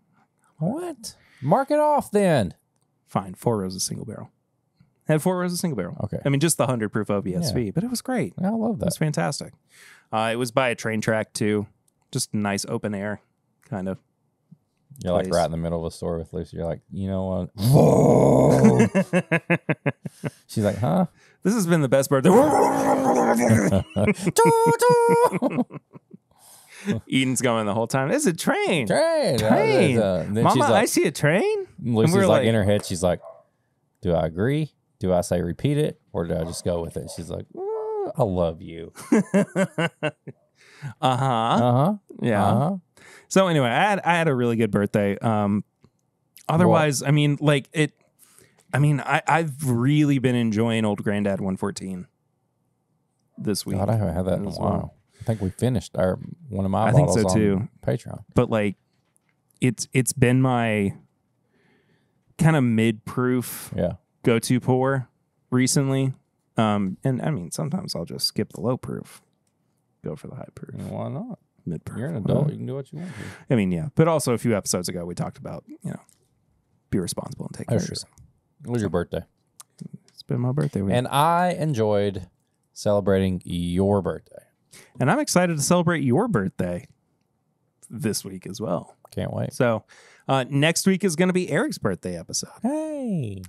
What? Mark it off then. Fine. 4 Roses single barrel. Had 4 rows of single barrel. Okay. I mean, just the 100 proof OBSV, but it was great. Yeah, I love that. It was fantastic. It was by a train track too. Just nice open air kind of. You're place. like right in the middle of a store with Lucy. You're like, you know what? Whoa. She's like, huh? This has been the best birthday. Eden's going the whole time. It's a train. Train. Mama, she's like, I see a train. Lucy's like in her head, she's like, do I agree? Do I say repeat it? Or do I just go with it? She's like, I love you. Yeah. So anyway, I had a really good birthday. Otherwise, I mean, like it. I mean, I've really been enjoying Old Granddad 114 this week. God, I haven't had that in a while. Well. I think we finished one of my I bottles think so too. on Patreon. But like, it's been my kind of mid-proof go-to pour recently. And I mean, sometimes I'll just skip the low proof, go for the high proof. Why not? Mid-proof. You're an adult. You can do what you want to. I mean, yeah. But also a few episodes ago, we talked about, be responsible and take care of yourself. It was your birthday. It's been my birthday week. And I enjoyed celebrating your birthday. And I'm excited to celebrate your birthday this week as well. Can't wait. So next week is going to be Eric's birthday episode. Hey.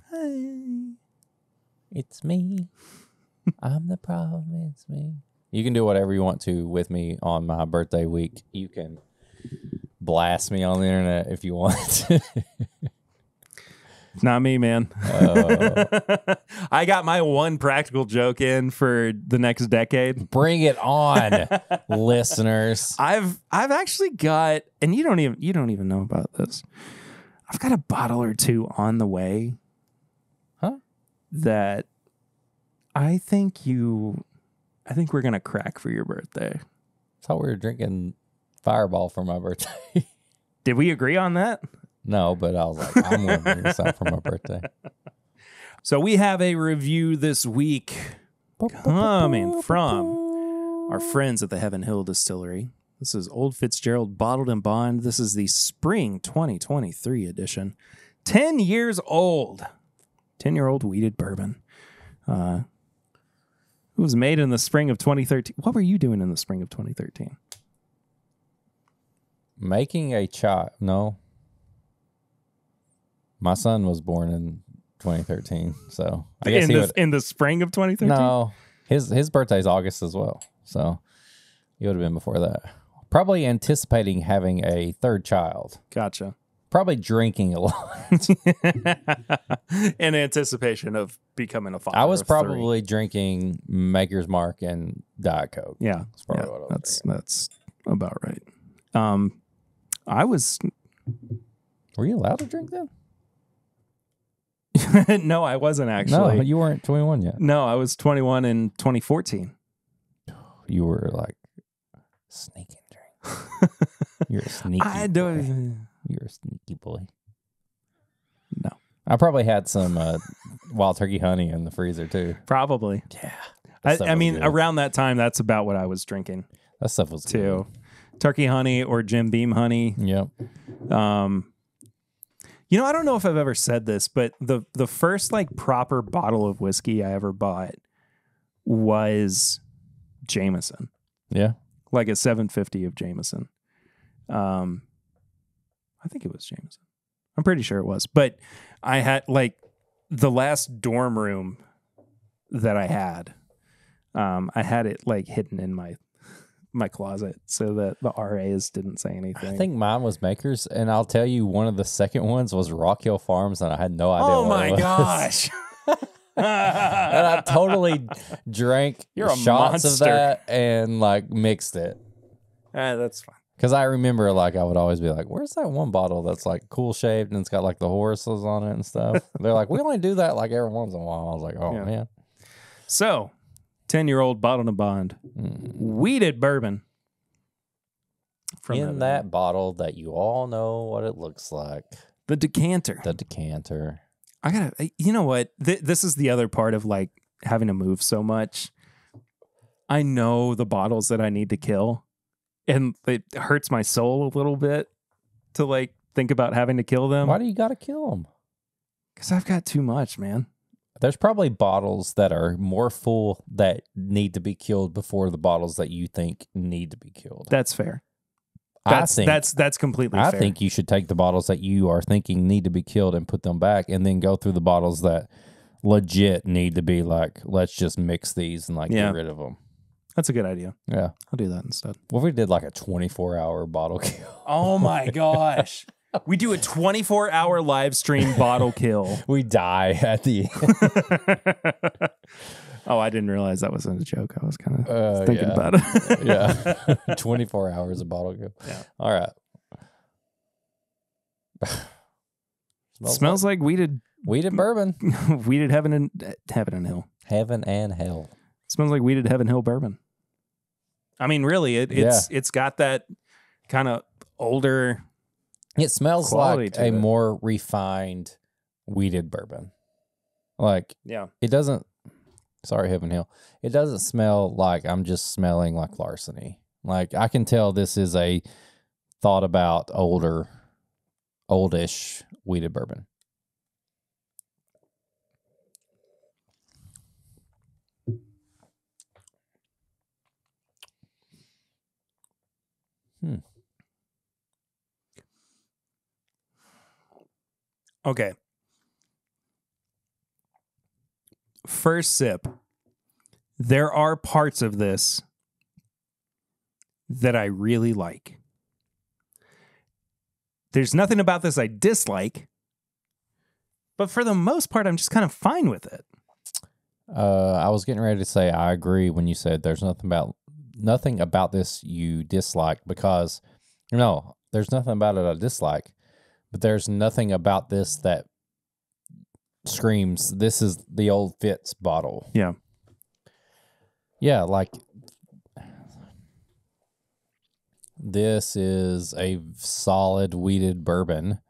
It's me. I'm the problem. It's me. You can do whatever you want to with me on my birthday week. You can blast me on the internet if you want. Not me, man. I got my one practical joke in for the next decade. Bring it on, listeners. I've actually got, and you don't even know about this. I've got a bottle or two on the way. Huh? That I think we're gonna crack for your birthday. I thought we were drinking Fireball for my birthday. Did we agree on that? No, but I was like, I'm going to bring this out for my birthday. So we have a review this week coming from our friends at the Heaven Hill Distillery. This is Old Fitzgerald Bottled and Bond. This is the Spring 2023 edition. 10 years old. 10-year-old wheated bourbon. It was made in the spring of 2013. What were you doing in the spring of 2013? Making a child. No. My son was born in 2013, so I guess in the spring of 2013. No, his birthday's August as well, so he would have been before that. Probably anticipating having a third child. Gotcha. Probably drinking a lot in anticipation of becoming a father. I was probably drinking Maker's Mark and Diet Coke. Yeah, that's about right. I was. Were you allowed to drink then? No, I wasn't actually. No, you weren't 21 yet. No, I was 21 in 2014. You were like sneaking drink. You're a sneaky boy. You're a sneaky boy. No. I probably had some wild turkey honey in the freezer too. Probably. Yeah. I mean, good. Around that time, that's about what I was drinking. That stuff was too. Good. Turkey honey or Jim Beam honey. Yep. I don't know if I've ever said this, but the first like proper bottle of whiskey I ever bought was Jameson. Yeah. Like a 750 of Jameson. I think it was Jameson. I'm pretty sure it was. But I had like the last dorm room that I had it like hidden in my closet so that the RAs didn't say anything. I think mine was Maker's, and I'll tell you, one of the second ones was Rock Hill Farms, and I had no idea. Oh my gosh! And I totally drank shots of that and like mixed it. That's fine. Because I remember, like, I would always be like, "Where's that one bottle that's like cool shaped and it's got like the horses on it and stuff?" They're like, "We only do that like every once in a while." I was like, "Oh man!" So, 10-year-old Bottled and Bond, wheated bourbon. In that bottle that you all know what it looks like. The decanter. I gotta, you know what? This is the other part of like having to move so much. I know the bottles that I need to kill, and it hurts my soul a little bit to like think about having to kill them. Why do you gotta kill them? Because I've got too much, man. There's probably bottles that are more full that need to be killed before the bottles that you think need to be killed. That's fair. That's completely fair. I think you should take the bottles that you are thinking need to be killed and put them back, and then go through the bottles that legit need to be like, let's just mix these and like get rid of them. That's a good idea. Yeah. I'll do that instead. What if we did like a 24-hour bottle kill? Oh my gosh. We do a 24-hour live stream bottle kill. We die at the end. Oh, I didn't realize that wasn't a joke. I was kind of thinking about it. Yeah. 24 hours of bottle kill. Yeah. All right. Smells like weeded bourbon. Weeded heaven and hill. Heaven and hell. Smells like weeded heaven hill bourbon. I mean, really, it's got that kind of older. It smells like a more refined weeded bourbon. Like, it doesn't. Sorry, Heaven Hill. It doesn't smell like I'm just smelling like larceny. Like, I can tell this is a thought about oldish weeded bourbon. Okay. First sip. There are parts of this that I really like. There's nothing about this I dislike, but for the most part, I'm just kind of fine with it. I was getting ready to say I agree when you said there's nothing about this you dislike, because there's nothing about it I dislike, but there's nothing about this that screams this is the Old Fitz bottle. Yeah. Yeah, like this is a solid weeded bourbon,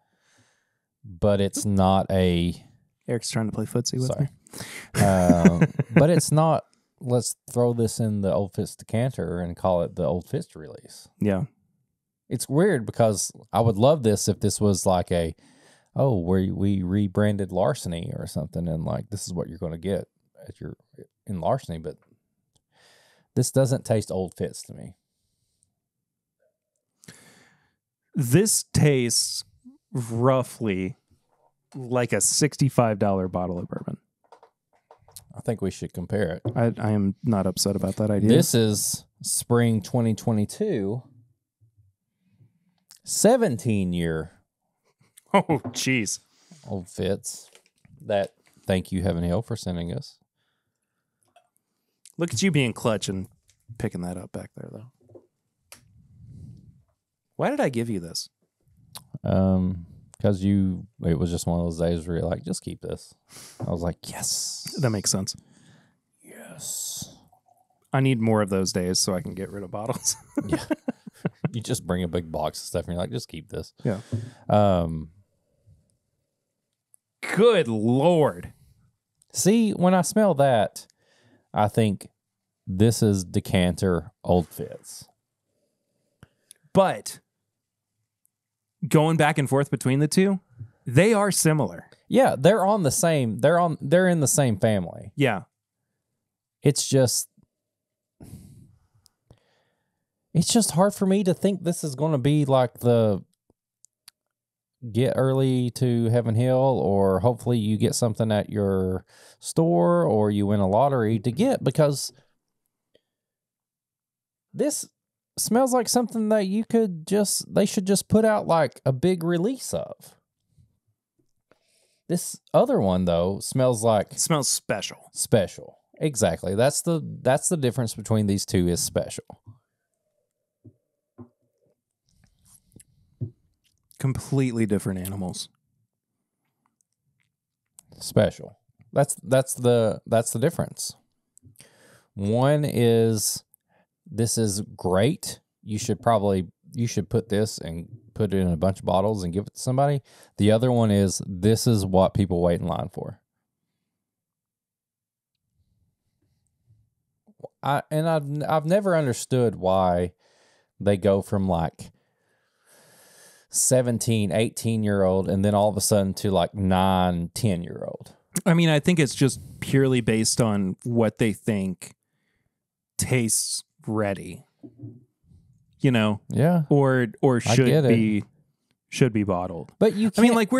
but it's not a... Eric's trying to play footsie with me. But it's not, let's throw this in the Old Fitz decanter and call it the Old Fitz release. Yeah. It's weird because I would love this if this was like we rebranded Larceny or something, and like this is what you're going to get in Larceny, but this doesn't taste Old Fitz to me. This tastes roughly like a $65 bottle of bourbon. I think we should compare it. I am not upset about that idea. This is spring 2022, 17-year. Oh, jeez. Old Fitz. Thank you, Heaven Hill, for sending us. Look at you being clutch and picking that up back there, though. Why did I give you this? Because it was just one of those days where you're like, just keep this. I was like, yes. That makes sense. Yes. I need more of those days so I can get rid of bottles. Yeah. You just bring a big box of stuff and you're like, just keep this. Yeah. Good Lord. See, when I smell that, I think this is decanter Old Fitz. But going back and forth between the two, they are similar. Yeah, they're in the same family. Yeah. It's just hard for me to think this is going to be like the get early to Heaven Hill, or hopefully you get something at your store or you win a lottery to get, because this smells like something that they should just put out like a big release of. This other one though smells special. Special. Exactly. That's the difference between these two, is special. Completely different animals. Special. That's the difference. One is, this is great. You should put this and put it in a bunch of bottles and give it to somebody. The other one is, this is what people wait in line for. I've never understood why they go from like 17, 18-year-old and then all of a sudden to like 9, 10-year-old. I mean, I think it's just purely based on what they think tastes ready. You know? Yeah. Or should be bottled. But you can't. I mean, like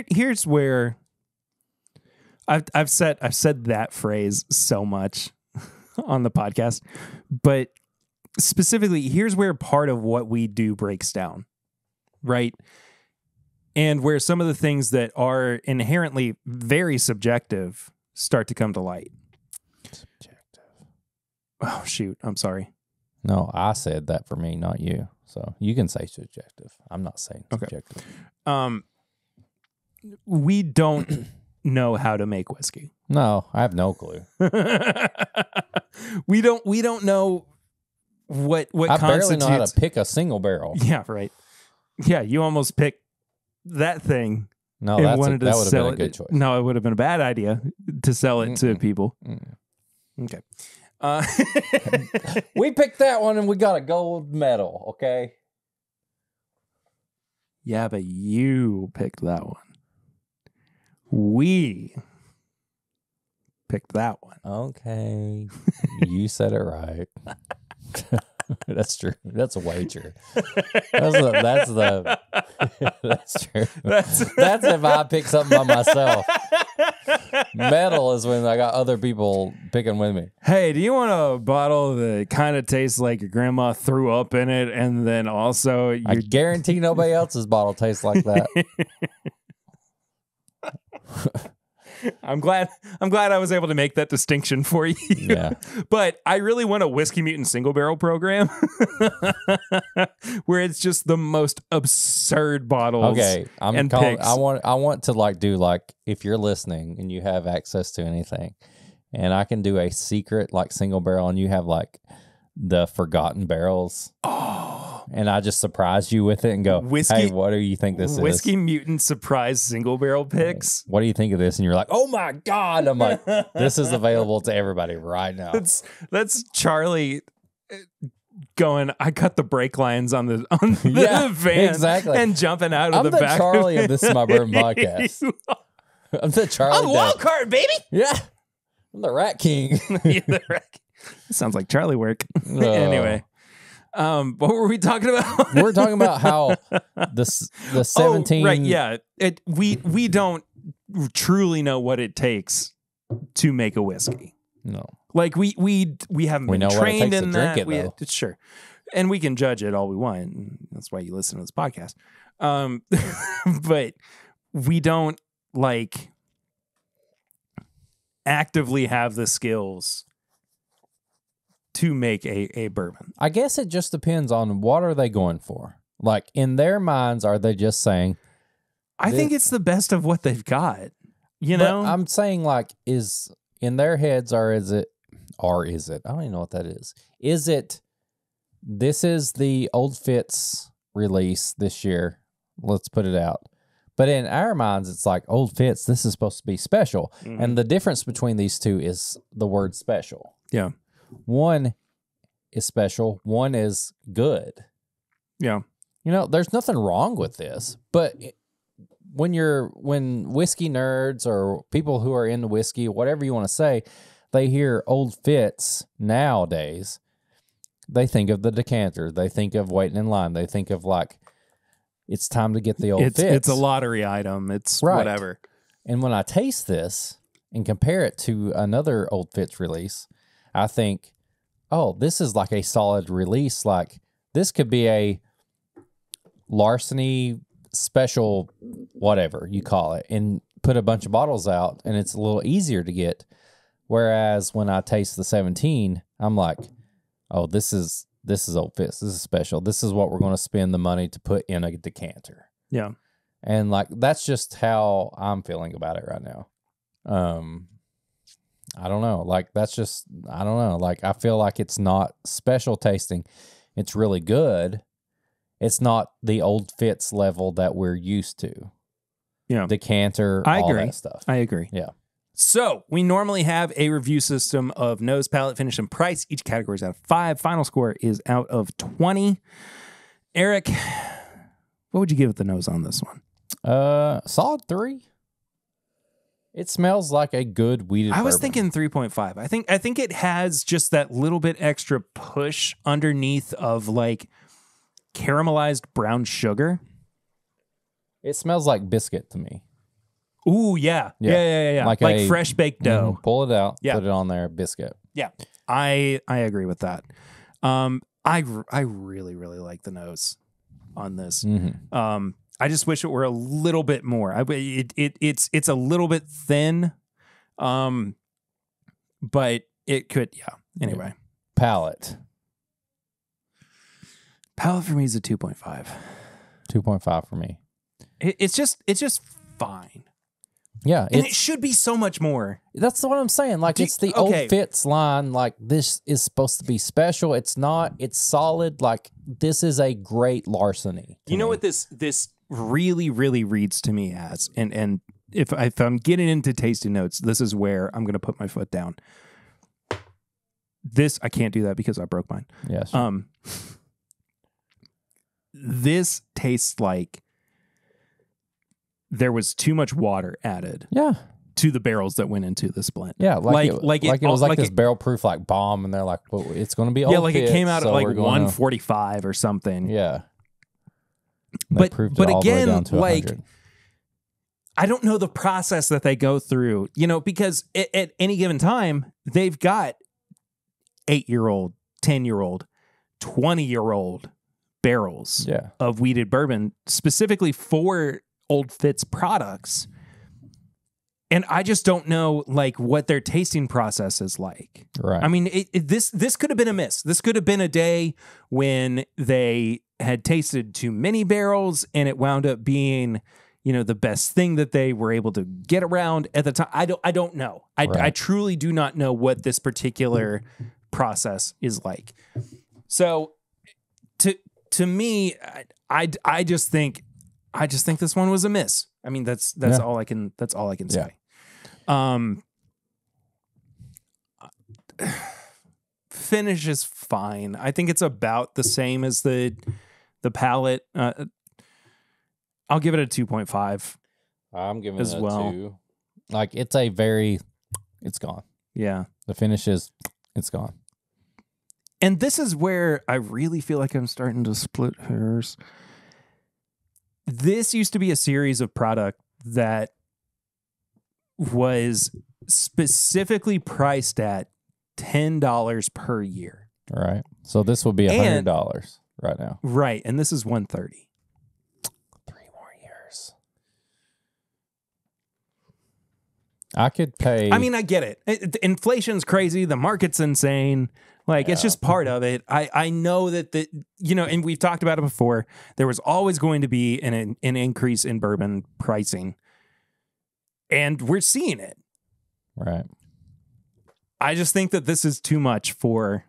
here's where I've said that phrase so much on the podcast, but specifically, here's where part of what we do breaks down, right? And where some of the things that are inherently very subjective start to come to light. Subjective. Oh, shoot. I'm sorry. No, I said that for me, not you. So you can say subjective. I'm not saying subjective. Okay. We don't know how to make whiskey. No, I have no clue. We don't know what I constitutes. barely know how to pick a single barrel. Yeah, right. Yeah, you almost picked that thing. No, that would have been a good choice. No, it would have been a bad idea to sell it to people. Okay. We picked that one and we got a gold medal, okay? Yeah, but you picked that one. We picked that one. Okay. You said it right. That's true. That's a wager. That's true. That's if I pick something by myself. Medal is when I got other people picking with me. Hey, do you want a bottle that kind of tastes like your grandma threw up in it, and then also I guarantee nobody else's bottle tastes like that. I'm glad I was able to make that distinction for you. Yeah. But I really want a Whiskey Mutant single barrel program where it's just the most absurd bottles. Okay, and picks. I want to do if you're listening and you have access to anything, and I can do a secret single barrel, and you have the forgotten barrels. Oh. And I just surprise you with it and go, hey, what do you think this is? Whiskey Mutant surprise single barrel picks. What do you think of this? And you're like, oh my God. I'm like, this is available to everybody right now. That's Charlie going, I cut the brake lines on the van. Exactly. And jumping out of the back. I'm the Charlie of This Is My Bourbon Podcast. I'm the Charlie. I'm the wild card, baby. Yeah. I'm the Rat King. The Rat King. Sounds like Charlie work. Anyway. What were we talking about? We're talking about how the 17. Oh, right, yeah. We don't truly know what it takes to make a whiskey. No. We haven't been trained in that. Drink it, sure. And we can judge it all we want. That's why you listen to this podcast. But we don't actively have the skills to make a bourbon. I guess it just depends on what are they going for. In their minds, are they just saying? I think it's the best of what they've got. You know, I'm saying is in their heads, or is it? I don't even know what that is. Is it? This is the Old Fitz release this year. Let's put it out. But in our minds, it's Old Fitz. This is supposed to be special, and the difference between these two is the word special. Yeah. One is special. One is good. Yeah. There's nothing wrong with this, but when whiskey nerds or people who are into whiskey, whatever you want to say, they hear Old Fitz nowadays, they think of the decanter. They think of waiting in line. They think of it's time to get the Old Fitz. It's a lottery item. It's right. Whatever. And when I taste this and compare it to another Old Fitz release, I think, oh, this is a solid release. This could be a larceny special, whatever you call it, and put a bunch of bottles out, and it's a little easier to get. Whereas when I taste the 17, I'm like, oh, this is Old Fitz. This is special. This is what we're going to spend the money to put in a decanter. Yeah. And that's just how I'm feeling about it right now. I don't know. That's just, I don't know. I feel like it's not special tasting. It's really good. It's not the Old Fitz level that we're used to. Yeah. Decanter, all that stuff. I agree. Yeah. So we normally have a review system of nose, palate, finish, and price. Each category is out of 5. Final score is out of 20. Eric, what would you give it the nose on this one? Solid 3. It smells like a good weeded bourbon. I was thinking 3.5. I think it has just that little bit extra push underneath of like caramelized brown sugar. It smells like biscuit to me. Ooh, yeah. Like fresh baked dough. Pull it out, put it on there, biscuit. Yeah, I agree with that. I really, really like the nose on this. Mm-hmm. I just wish it were a little bit more. It's a little bit thin, but it could, Anyway, palate for me is a 2.5. 2.5 for me. It's just fine. Yeah, and it should be so much more. That's what I'm saying. Like, it's the Old Fitz line. Like, this is supposed to be special. It's not. It's solid. Like, this is a great larceny. You know what this really, really reads to me as, and if I'm getting into tasting notes, this is where I'm going to put my foot down. This, I can't do that because I broke mine. Yes. This tastes like there was too much water added. Yeah. To the barrels that went into this blend. Yeah, it was this barrel proof like bomb, and they're like, well, it's going to be Old Fitz, it came out at like 145 or something. Yeah. But again, like, I don't know the process that they go through, because at any given time, they've got 8-year-old, 10-year-old, 20-year-old barrels of wheated bourbon specifically for Old Fitz products. And I just don't know, like, what their tasting process is like. Right. I mean, this could have been a miss. This could have been a day when they had tasted too many barrels and it wound up being, the best thing that they were able to get around at the time. I don't know. I truly do not know what this particular process is like. So to me, I just think this one was a miss. I mean, that's all I can say. Finish is fine. I think it's about the same as the palate. I'll give it a 2.5. I'm giving it a 2. Like, it's gone. Yeah. The finish it's gone. And this is where I really feel like I'm starting to split hairs. This used to be a series of product that was specifically priced at $10 per year. All right. So this will be $100 right now. Right. And this is $130. 3 more years. I could pay. I mean, I get it. Inflation's crazy. The market's insane. Like, it's just part of it. I know that and we've talked about it before. There was always going to be an increase in bourbon pricing. And we're seeing it. Right. I just think that this is too much for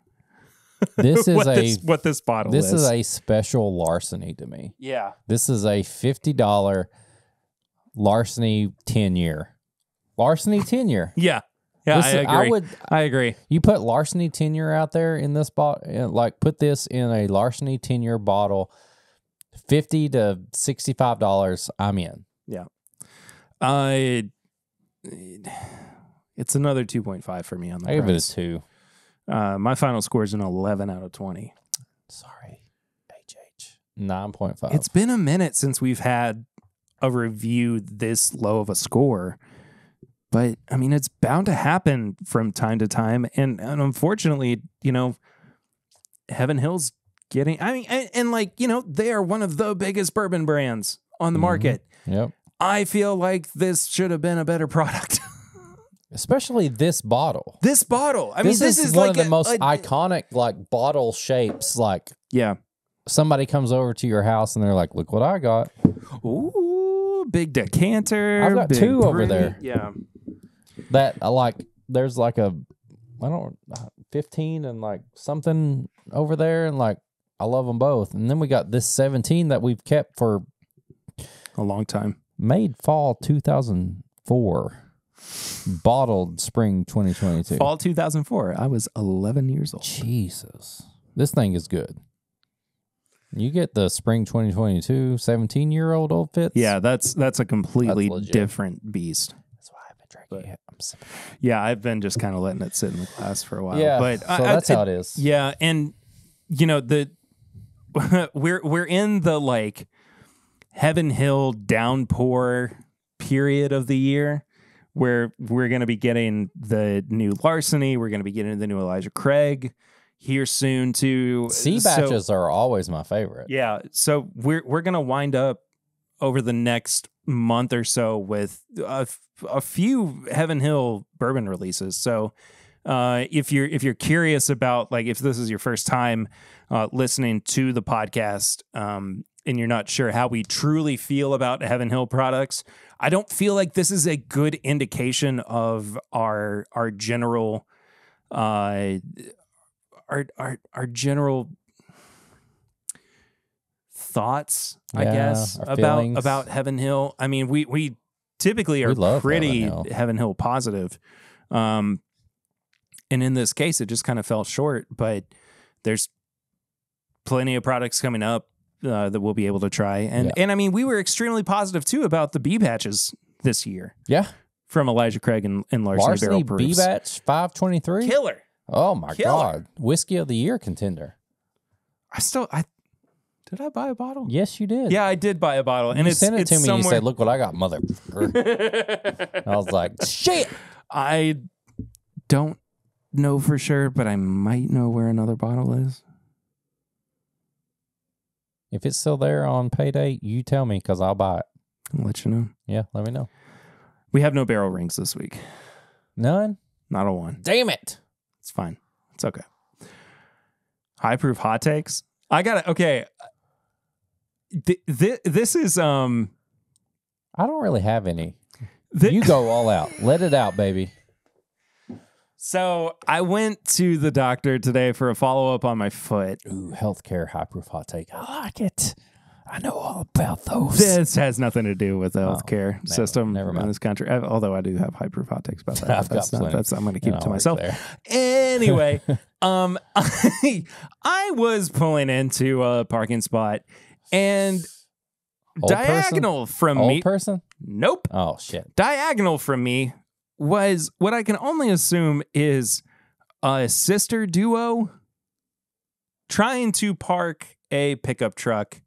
this is what this bottle is. This is a special larceny to me. Yeah. This is a $50 larceny 10-year. Larceny 10-year. Yeah. Yeah, I agree. I agree. You put larceny 10-year out there in this bottle, like, put this in a larceny 10-year bottle, $50 to $65, I'm in. Yeah. It's another 2.5 for me on the I give it a 2. My final score is an 11 out of 20. Sorry, HH. 9.5. It's been a minute since we've had a review this low of a score. But, I mean, it's bound to happen from time to time. And unfortunately, Heaven Hill's getting... I mean, and they are one of the biggest bourbon brands on the market. Yep. I feel like this should have been a better product. Especially this bottle. This bottle. I mean, this is one like of the most iconic, like, bottle shapes. Like, somebody comes over to your house and they're like, look what I got. Ooh, big decanter. I've got 2 over there. Yeah. That, there's like 15 and like something over there, and like, I love them both. And then we got this 17 that we've kept for a long time. Made fall 2004. Bottled spring 2022. Fall 2004. I was 11 years old. Jesus. This thing is good. You get the spring 2022 17-year-old Old Fitz. Yeah, that's a completely different beast. That's why I've been drinking it. I'm sipping. Yeah, I've been just kind of letting it sit in the glass for a while. Yeah, but so that's how it is. Yeah, and we're in the like Heaven Hill downpour period of the year where we're going to be getting the new Larceny. We're going to be getting the new Elijah Craig here soon too. C batches are always my favorite. Yeah, so we're going to wind up over the next month or so with a few Heaven Hill bourbon releases. So if you're curious about, like, if this is your first time listening to the podcast and you're not sure how we truly feel about Heaven Hill products, I don't feel like this is a good indication of our general our general thoughts, I guess, about Heaven Hill. I mean, we typically are pretty Heaven Hill positive. And in this case, it just kind of fell short, but there's plenty of products coming up that we'll be able to try. And I mean, we were extremely positive too about the B batches this year. Yeah. From Elijah Craig and Larceny Barrel Proofs. B batch 523. Killer. Oh my God. Whiskey of the year contender. Did I buy a bottle? Yes, you did. Yeah, I did buy a bottle. And you sent it to me and you said, look what I got, motherfucker. I was like, shit. I don't know for sure, but I might know where another bottle is. If it's still there on payday, you tell me because I'll buy it. I'll let you know. Yeah, let me know. We have no barrel rings this week. None? Not a one. Damn it. It's fine. It's okay. High proof hot takes. I got it. Okay. This is I don't really have any. You go all out. Let it out, baby. So I went to the doctor today for a follow-up on my foot. Ooh, healthcare high proof hot take. I like it. I know all about those. This has nothing to do with the healthcare system in this country. Although I do have high proof hot takes about that. I'm going to keep it to work myself. there. Anyway, I was pulling into a parking spot and diagonal from me. Old person? Nope. Oh, shit. Diagonal from me was what I can only assume is a sister duo trying to park a pickup truck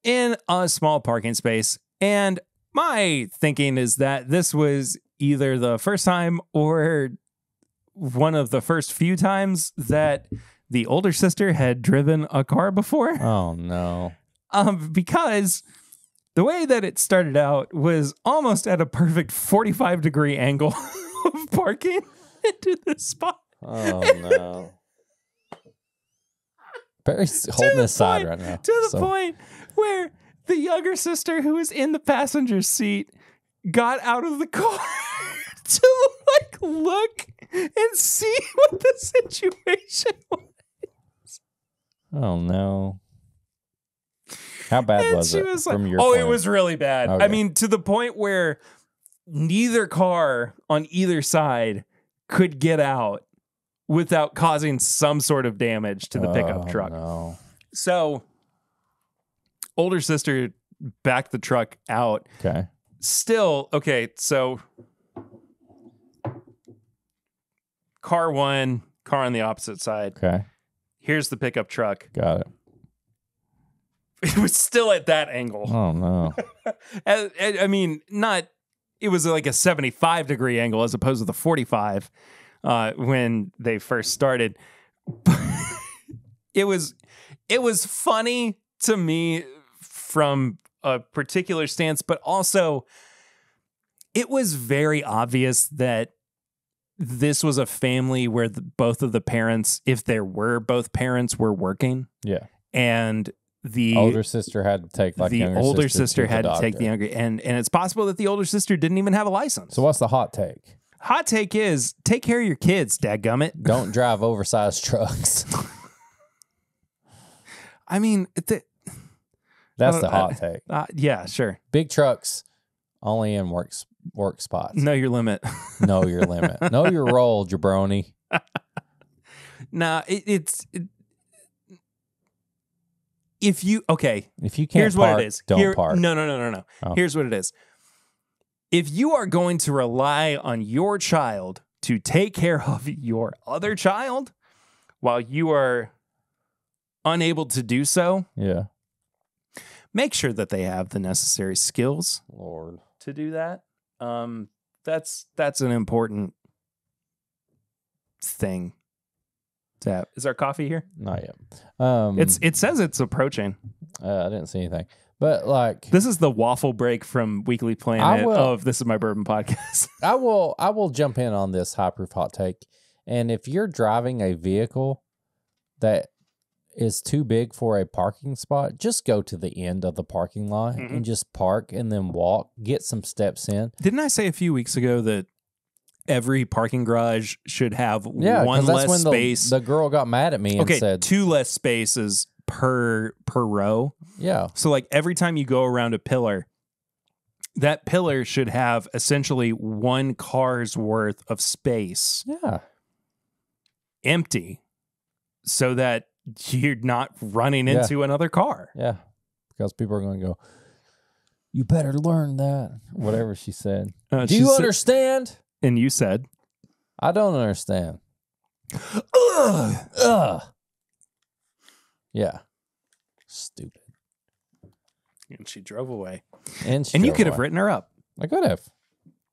in a small parking space. And my thinking is that this was either the first time or one of the first few times that the older sister had driven a car before. Oh, no. Because the way that it started out was almost at a perfect 45-degree angle of parking into this spot. Oh, no. Barry's holding his side right now. To the point where the younger sister, who was in the passenger seat, got out of the car to look and see what the situation was. Oh, no. How bad was it from your point? It was really bad. Okay. I mean, to the point where neither car on either side could get out without causing some sort of damage to the pickup truck. No. So, older sister backed the truck out. Okay. Still, okay, so car one, car on the opposite side. Okay. Here's the pickup truck. Got it. It was still at that angle. Oh, no. I mean, it was like a 75-degree angle as opposed to the 45 when they first started. It was funny to me from a particular stance, but also it was very obvious that this was a family where both of the parents, if there were both parents, were working. Yeah. And the older sister had to take the older sister had to take the younger, and it's possible that the older sister didn't even have a license. So what's the hot take? Hot take is take care of your kids, dadgummit. Don't drive oversized trucks. I mean, that's the hot take. Yeah, sure. Big trucks only in work spots. Know your limit. Know your limit. Know your role, jabroni. Nah, if you can't here's park, what it is. Don't park. No. Oh. Here's what it is. If you are going to rely on your child to take care of your other child while you are unable to do so, yeah, make sure that they have the necessary skills, Lord, to do that. That's an important thing to have. Is our coffee here? Not yet. It says it's approaching. I didn't see anything, but like this is the waffle break from Weekly Planet of This Is My Bourbon Podcast. I will jump in on this high proof hot take, and if you're driving a vehicle that is too big for a parking spot, just go to the end of the parking lot and just park and then walk, get some steps in. Didn't I say a few weeks ago that every parking garage should have one that's less when space? The girl got mad at me and said 2 less spaces per row. Yeah. So like every time you go around a pillar, that pillar should have essentially 1 car's worth of space. Yeah. Empty, so that you're not running into another car. Yeah. Because people are going to go, you better learn that. Whatever she said. Do you understand? And you said, I don't understand. Ugh. Yeah. Stupid. And she drove away. And you could have written her up. I could have.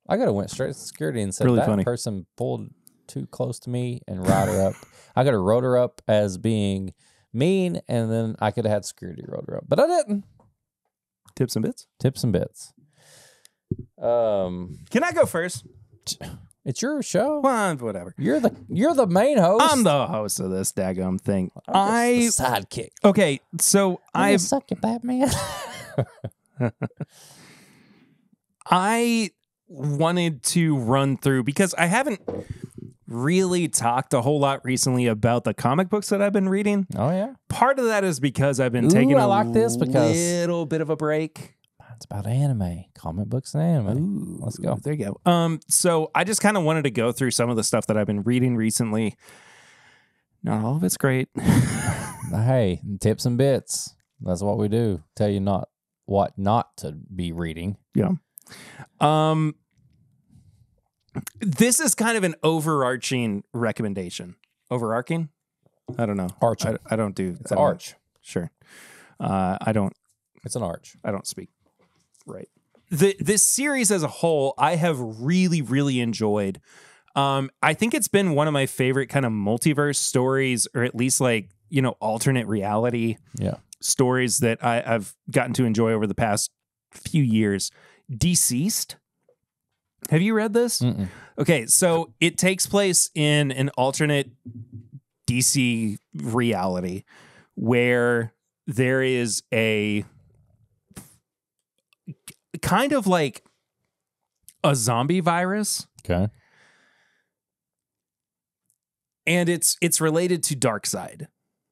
went straight to security and said, really that funny. person pulled too close to me and rode her up. I could have wrote her up as being mean, and then I could have had security wrote her up. But I didn't. Tips and bits? Tips and bits. Can I go first? It's your show. Well, whatever. You're the main host. I'm the host of this daggum thing. I'm just the sidekick. Okay, so I suck you, Batman. I wanted to run through, because I haven't really talked a whole lot recently about the comic books that I've been reading. Oh yeah. Part of that is because I've been taking because little bit of a break. It's about anime, comic books and anime. Ooh, let's go. There you go. So I just kind of wanted to go through some of the stuff that I've been reading recently. Not all of it's great. Hey, tips and bits. That's what we do. Tell you what not to be reading. Yeah. This is kind of an overarching recommendation. Overarching? I don't know. Arch. I don't do. It's an arch. Sure. I don't. It's an arch. I don't speak. Right. This series as a whole, I have really, really enjoyed. I think it's been one of my favorite kind of multiverse stories, or at least alternate reality stories that I've gotten to enjoy over the past few years. Deceased. Have you read this? Mm-mm. Okay, so it takes place in an alternate DC reality where there is a kind of like a zombie virus. Okay. And it's related to Darkseid.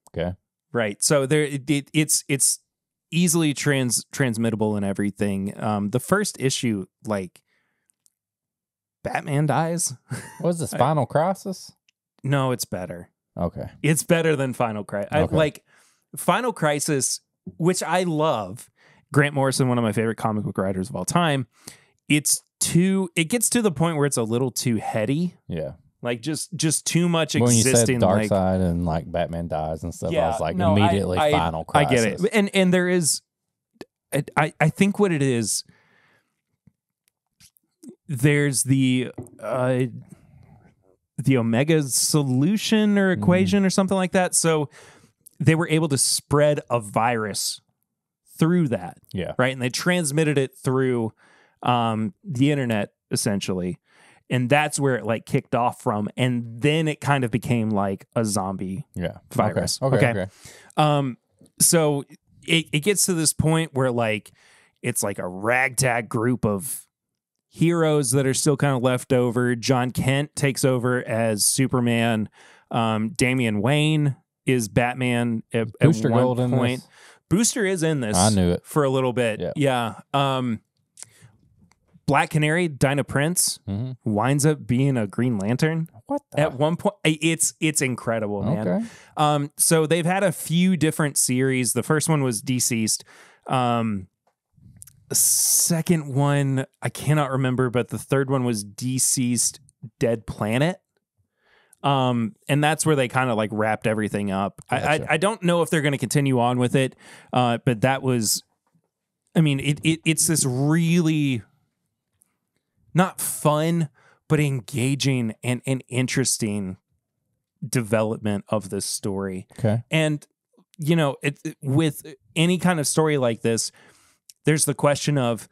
Okay. Right. So it's easily transmittable and everything. The first issue, Batman dies. Was this Final Crisis? No, it's better. Okay. It's better than Final Crisis. Okay. Final Crisis, which I love. Grant Morrison, one of my favorite comic book writers of all time. It gets to the point where it's a little too heady. Yeah. Just too much when existing. When you said Darkseid and Batman dies and stuff, I was immediately Final Crisis. I get it. And there is, I think what it is, there's the Omega solution or equation or something like that. So they were able to spread a virus through that. Yeah. Right. And they transmitted it through the internet, essentially. And that's where it kicked off from. And then it kind of became like a zombie virus. Okay. So it gets to this point where it's like a ragtag group of heroes that are still kind of left over. John Kent takes over as Superman. Damian Wayne is Batman at one point. Booster is in this. I knew it. For a little bit. Yeah. Black Canary, Dinah Prince, winds up being a Green Lantern. What At one point, it's incredible, man. Okay. So they've had a few different series. The first one was Deceased. The second one, I cannot remember, but the third one was Deceased Dead Planet. And that's where they kind of like wrapped everything up. Gotcha. I don't know if they're going to continue on with it, but that was, I mean, it's this really not fun, but engaging and interesting development of this story. Okay. And, you know, with any kind of story like this, there's the question of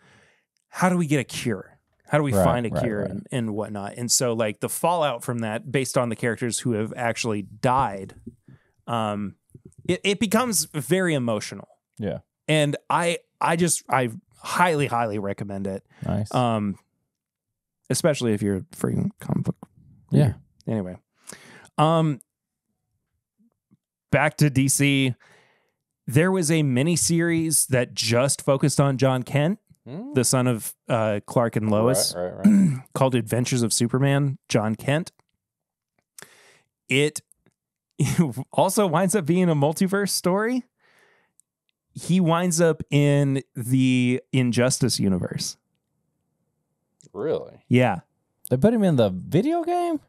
how do we get a cure? How do we find a cure and whatnot? And so, like, the fallout from that, based on the characters who have actually died, it becomes very emotional. Yeah. And I highly, highly recommend it. Nice. Especially if you're a freaking comic book reader. Yeah. Anyway. Back to DC. There was a miniseries that just focused on John Kent, the son of Clark and Lois, right. called Adventures of Superman, John Kent. It also winds up being a multiverse story. He winds up in the Injustice universe. Really? Yeah. They put him in the video game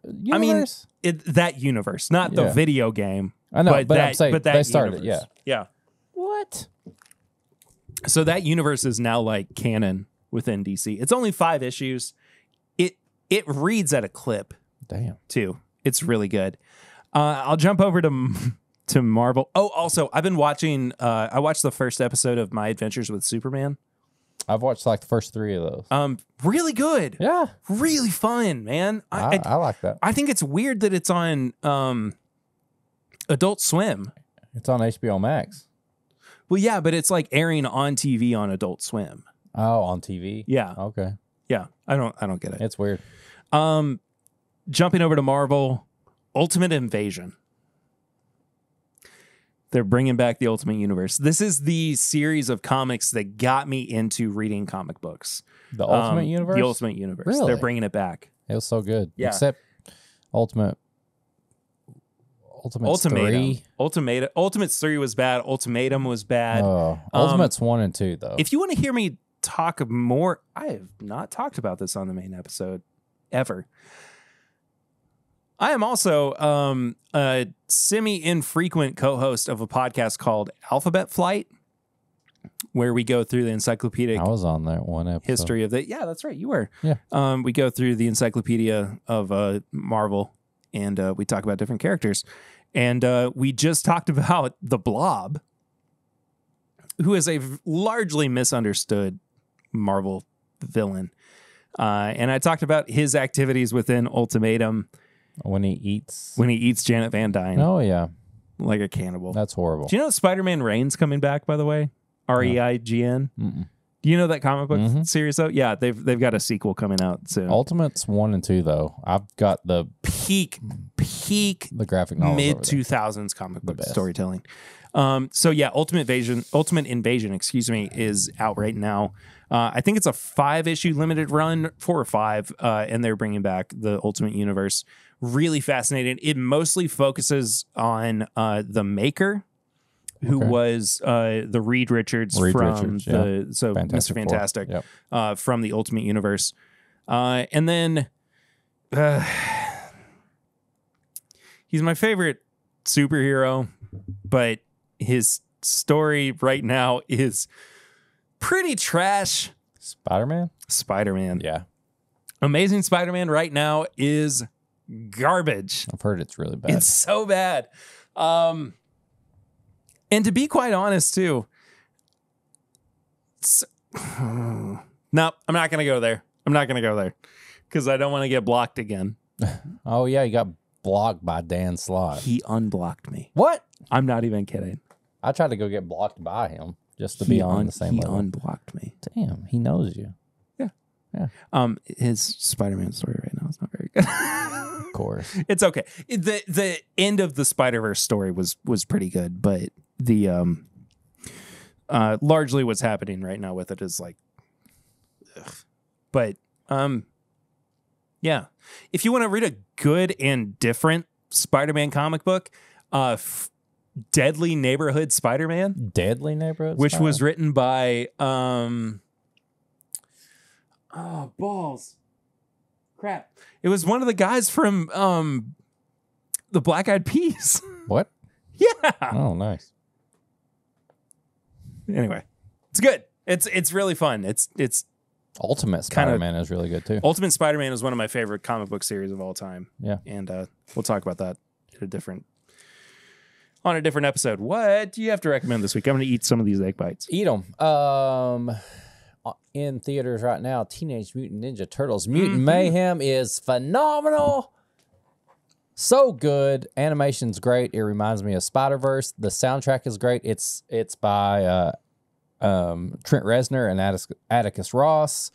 universe? I mean, that universe, not the video game. I know, but I'm saying they started universe. it, yeah. Yeah. What? So that universe is now like canon within DC. It's only 5 issues. It reads at a clip. Damn. Too. It's really good. I'll jump over to Marvel. Oh, also, I've been watching. I watched the first episode of My Adventures with Superman. I've watched like the first 3 of those. Really good. Yeah. Really fun, man. I like that. I think it's weird that it's on Adult Swim. It's on HBO Max. Well, yeah, but it's like airing on TV on Adult Swim. Oh, on TV? Yeah. Okay. Yeah. I don't get it. It's weird. Jumping over to Marvel, Ultimate Invasion. They're bringing back the Ultimate Universe. This is the series of comics that got me into reading comic books. The Ultimate Universe? The Ultimate Universe. Really? They're bringing it back. It was so good. Yeah. Except Ultimates 3. Ultimates 3 was bad. Ultimatum was bad. Ultimates 1 and 2, though. If you want to hear me talk more, I have not talked about this on the main episode ever. I am also a semi-infrequent co-host of a podcast called Alphabet Flight, where we go through the encyclopedic. I was on that one episode. History of the. Yeah, that's right. You were. Yeah. We go through the encyclopedia of Marvel, and we talk about different characters. And we just talked about the Blob, who is a largely misunderstood Marvel villain. And I talked about his activities within Ultimatum. When he eats Janet Van Dyne. Oh, yeah. Like a cannibal. That's horrible. Do you know Spider-Man Reign's coming back, by the way? Reign. Mm-mm. Do you know that comic book series, though? Yeah, they've got a sequel coming out soon. Ultimates 1 and 2, though. I've got the peak the graphic novels mid-2000s comic book storytelling. So yeah, Ultimate Invasion, is out right now. I think it's a 5-issue limited run, 4 or 5, and they're bringing back the Ultimate Universe. Really fascinating. It mostly focuses on the Maker, who was the Reed Richards from Mr. Fantastic, from the Ultimate Universe, and then he's my favorite superhero, but his story right now is pretty trash. Spider-Man. Yeah. Amazing Spider-Man right now is garbage. I've heard it's really bad. It's so bad. And to be quite honest, too, no, I'm not going to go there. Because I don't want to get blocked again. Oh, yeah, you got blocked by Dan Slott. He unblocked me. What? I'm not even kidding. I tried to go get blocked by him just to be on the same level. He unblocked me. Damn, he knows you. Yeah. His Spider-Man story right now is not very good. Of course. It's okay. The end of the Spider-Verse story was pretty good, but the largely what's happening right now with it is like ugh. But Yeah. If you want to read a good and different Spider-Man comic book, Deadly Neighborhood Spider-Man. Deadly Neighborhood Which Spider-Man? was written by balls. Crap. It was one of the guys from the Black Eyed Peas. What? Yeah. Oh, nice. Anyway, it's good. It's really fun. It's Ultimate Spider-Man is really good too. Ultimate Spider-Man is one of my favorite comic book series of all time. Yeah. And we'll talk about that on a different episode. What do you have to recommend this week? I'm going to eat some of these egg bites. Eat them. In theaters right now, Teenage Mutant Ninja Turtles Mutant Mayhem is phenomenal. So good. Animation's great. It reminds me of Spider-Verse. The soundtrack is great. It's by Trent Reznor and Atticus Ross.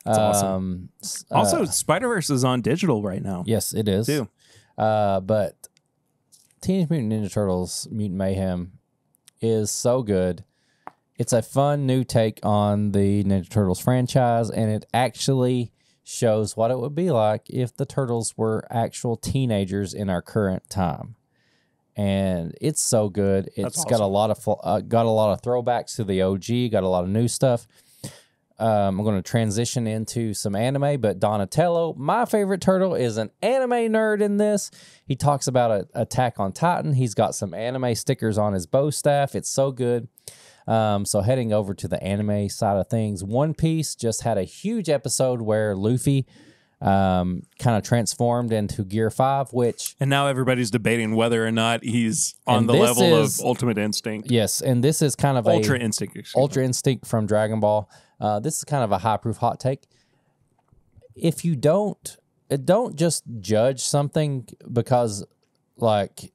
That's awesome. Also, Spider-Verse is on digital right now. Yes, it is. Too. But Teenage Mutant Ninja Turtles Mutant Mayhem is so good. It's a fun new take on the Ninja Turtles franchise, and it actually shows what it would be like if the Turtles were actual teenagers in our current time. And it's so good. It's awesome. got a lot of throwbacks to the OG, got a lot of new stuff. I'm going to transition into some anime, but Donatello, my favorite turtle, is an anime nerd in this. He talks about Attack on Titan. He's got some anime stickers on his bow staff. It's so good. So heading over to the anime side of things, One Piece just had a huge episode where Luffy kind of transformed into Gear 5, and now everybody's debating whether or not he's on the level of Ultimate Instinct. Yes, and this is kind of Ultra Instinct from Dragon Ball. This is kind of a high-proof hot take. If you don't just judge something because like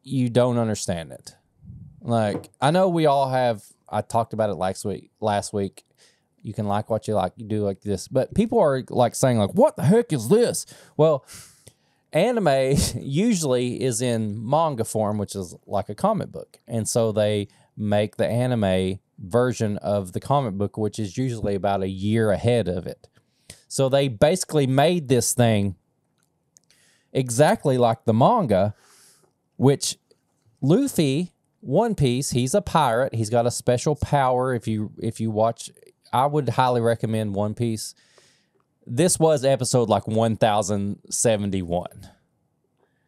you don't understand it. Like, I know we all have, I talked about it last week. You can like what you like, you do like this. But people are like saying like, what the heck is this? Well, anime usually is in manga form, which is like a comic book. And so they make the anime version of the comic book, which is usually about a year ahead of it. So they basically made this thing exactly like the manga, which Luffy, One Piece, he's a pirate. He's got a special power. If you watch, I would highly recommend One Piece. This was episode like 1071.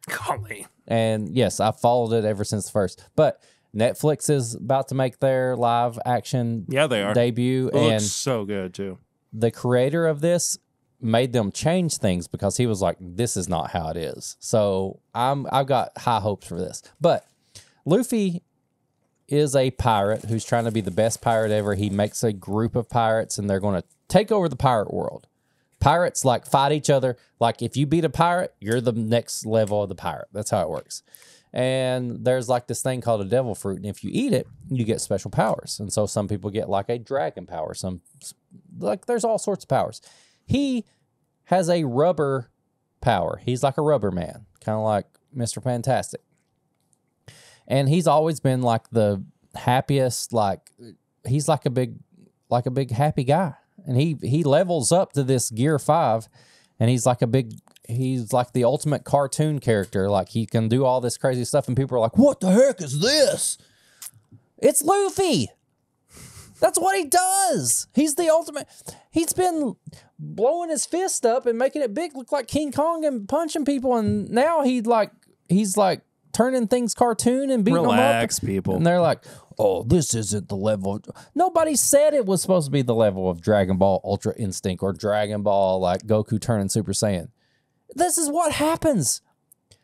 Golly. And yes, I followed it ever since the first. But Netflix is about to make their live action debut. It looks so good too. The creator of this made them change things because he was like, this is not how it is. So I've got high hopes for this. But Luffy is a pirate who's trying to be the best pirate ever. He makes a group of pirates, and they're going to take over the pirate world. Pirates, like, fight each other. Like, if you beat a pirate, you're the next level of the pirate. That's how it works. And there's, like, this thing called a devil fruit, and if you eat it, you get special powers. And so some people get, like, a dragon power. There's all sorts of powers. He has a rubber power. He's like a rubber man, kind of like Mr. Fantastic. And he's always been like the happiest, like he's like a big happy guy. And he levels up to this Gear 5, and he's like the ultimate cartoon character. Like, he can do all this crazy stuff, and people are like, what the heck is this? It's Luffy. That's what he does. He's the ultimate. He's been blowing his fist up and making it big, look like King Kong and punching people, and now he's like turning things cartoon and beating them up. Relax, people. And they're like, oh, this isn't the level. Nobody said it was supposed to be the level of Dragon Ball Ultra Instinct or Dragon Ball like Goku turning Super Saiyan. This is what happens.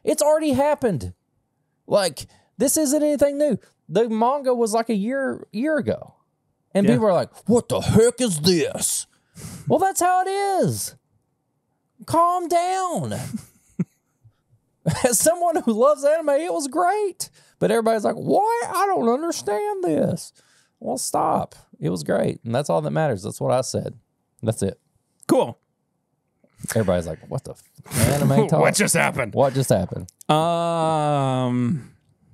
It's already happened. Like, this isn't anything new. The manga was like a year ago. And people are like, what the heck is this? Well, that's how it is. Calm down. As someone who loves anime, it was great. But everybody's like, why? I don't understand this. Well, stop. It was great. And that's all that matters. That's what I said. That's it. Cool. Everybody's like, what the anime talk? What just happened? What just happened?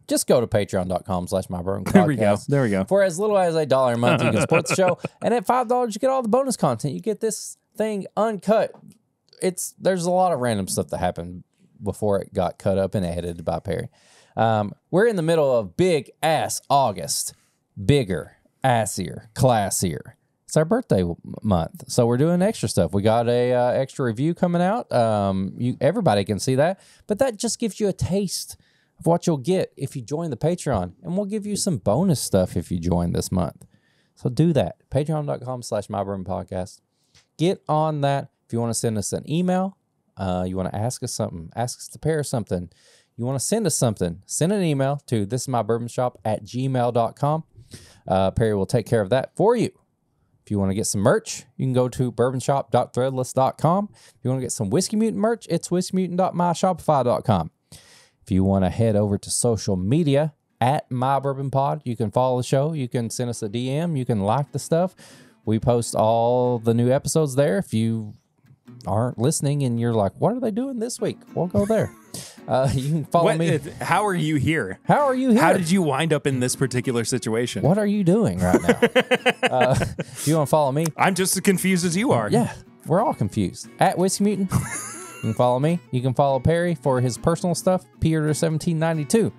Just go to patreon.com/My Bourbon Podcast. There we go. For as little as $1 a month, you can support the show. And at $5, you get all the bonus content. You get this thing uncut. There's a lot of random stuff that happened before it got cut up and edited by Perry. We're in the middle of big ass August. Bigger, assier, classier. It's our birthday month, so we're doing extra stuff. We got a extra review coming out. Everybody can see that, but that just gives you a taste of what you'll get if you join the Patreon, and we'll give you some bonus stuff if you join this month. So do that. Patreon.com/My Bourbon Podcast. Get on that. If you want to send us an email, you want to ask us something, ask us to pair something, you want to send us something, send an email to thisismybourbonshop@gmail.com. Perry will take care of that for you. If you want to get some merch, you can go to bourbonshop.threadless.com. If you want to get some Whiskey Mutant merch, it's whiskeymutant.myshopify.com. If you want to head over to social media at My Bourbon Pod, you can follow the show. You can send us a DM. You can like the stuff. We post all the new episodes there. If you aren't listening and you're like, what are they doing this week? Well, go there. You can follow me. How are you here? How are you here? How did you wind up in this particular situation? What are you doing right now? If you want to follow me, I'm just as confused as you are. Yeah, we're all confused. At Whiskey Mutant, you can follow me. You can follow Perry for his personal stuff, Peter1792.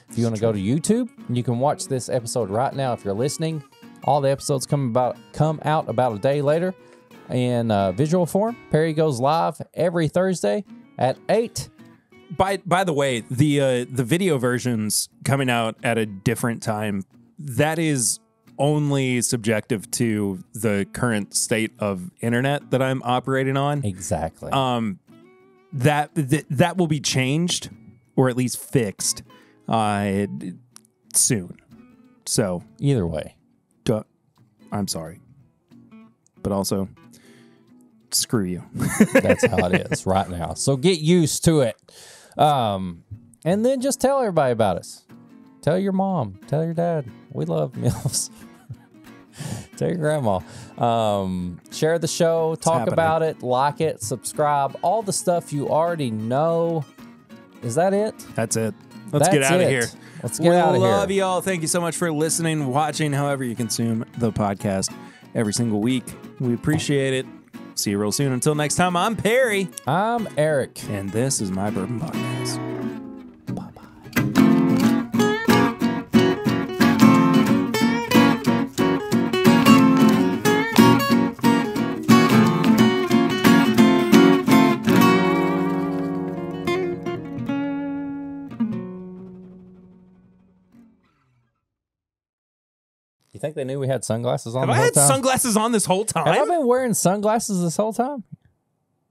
If you want to go to YouTube, you can watch this episode right now. If you're listening, all the episodes come out about a day later in visual form. Perry goes live every Thursday at 8. By the way, the video versions coming out at a different time, that is only subjective to the current state of internet that I'm operating on. Exactly. That will be changed, or at least fixed, soon. So either way, I'm sorry, but also screw you. That's how it is right now. So get used to it. And then just tell everybody about us. Tell your mom. Tell your dad. We love meals. Tell your grandma. Share the show. Talk about it. Like it. Subscribe. All the stuff you already know. Is that it? That's it. Let's get out of here. Let's get out of here. We love you all. Thank you so much for listening, watching, however you consume the podcast every single week. We appreciate it. See you real soon. Until next time, I'm Perry. I'm Eric. And this is My Bourbon Podcast. Bye-bye. You think they knew we had sunglasses on the whole time? I had sunglasses on this whole time? Have I been wearing sunglasses this whole time?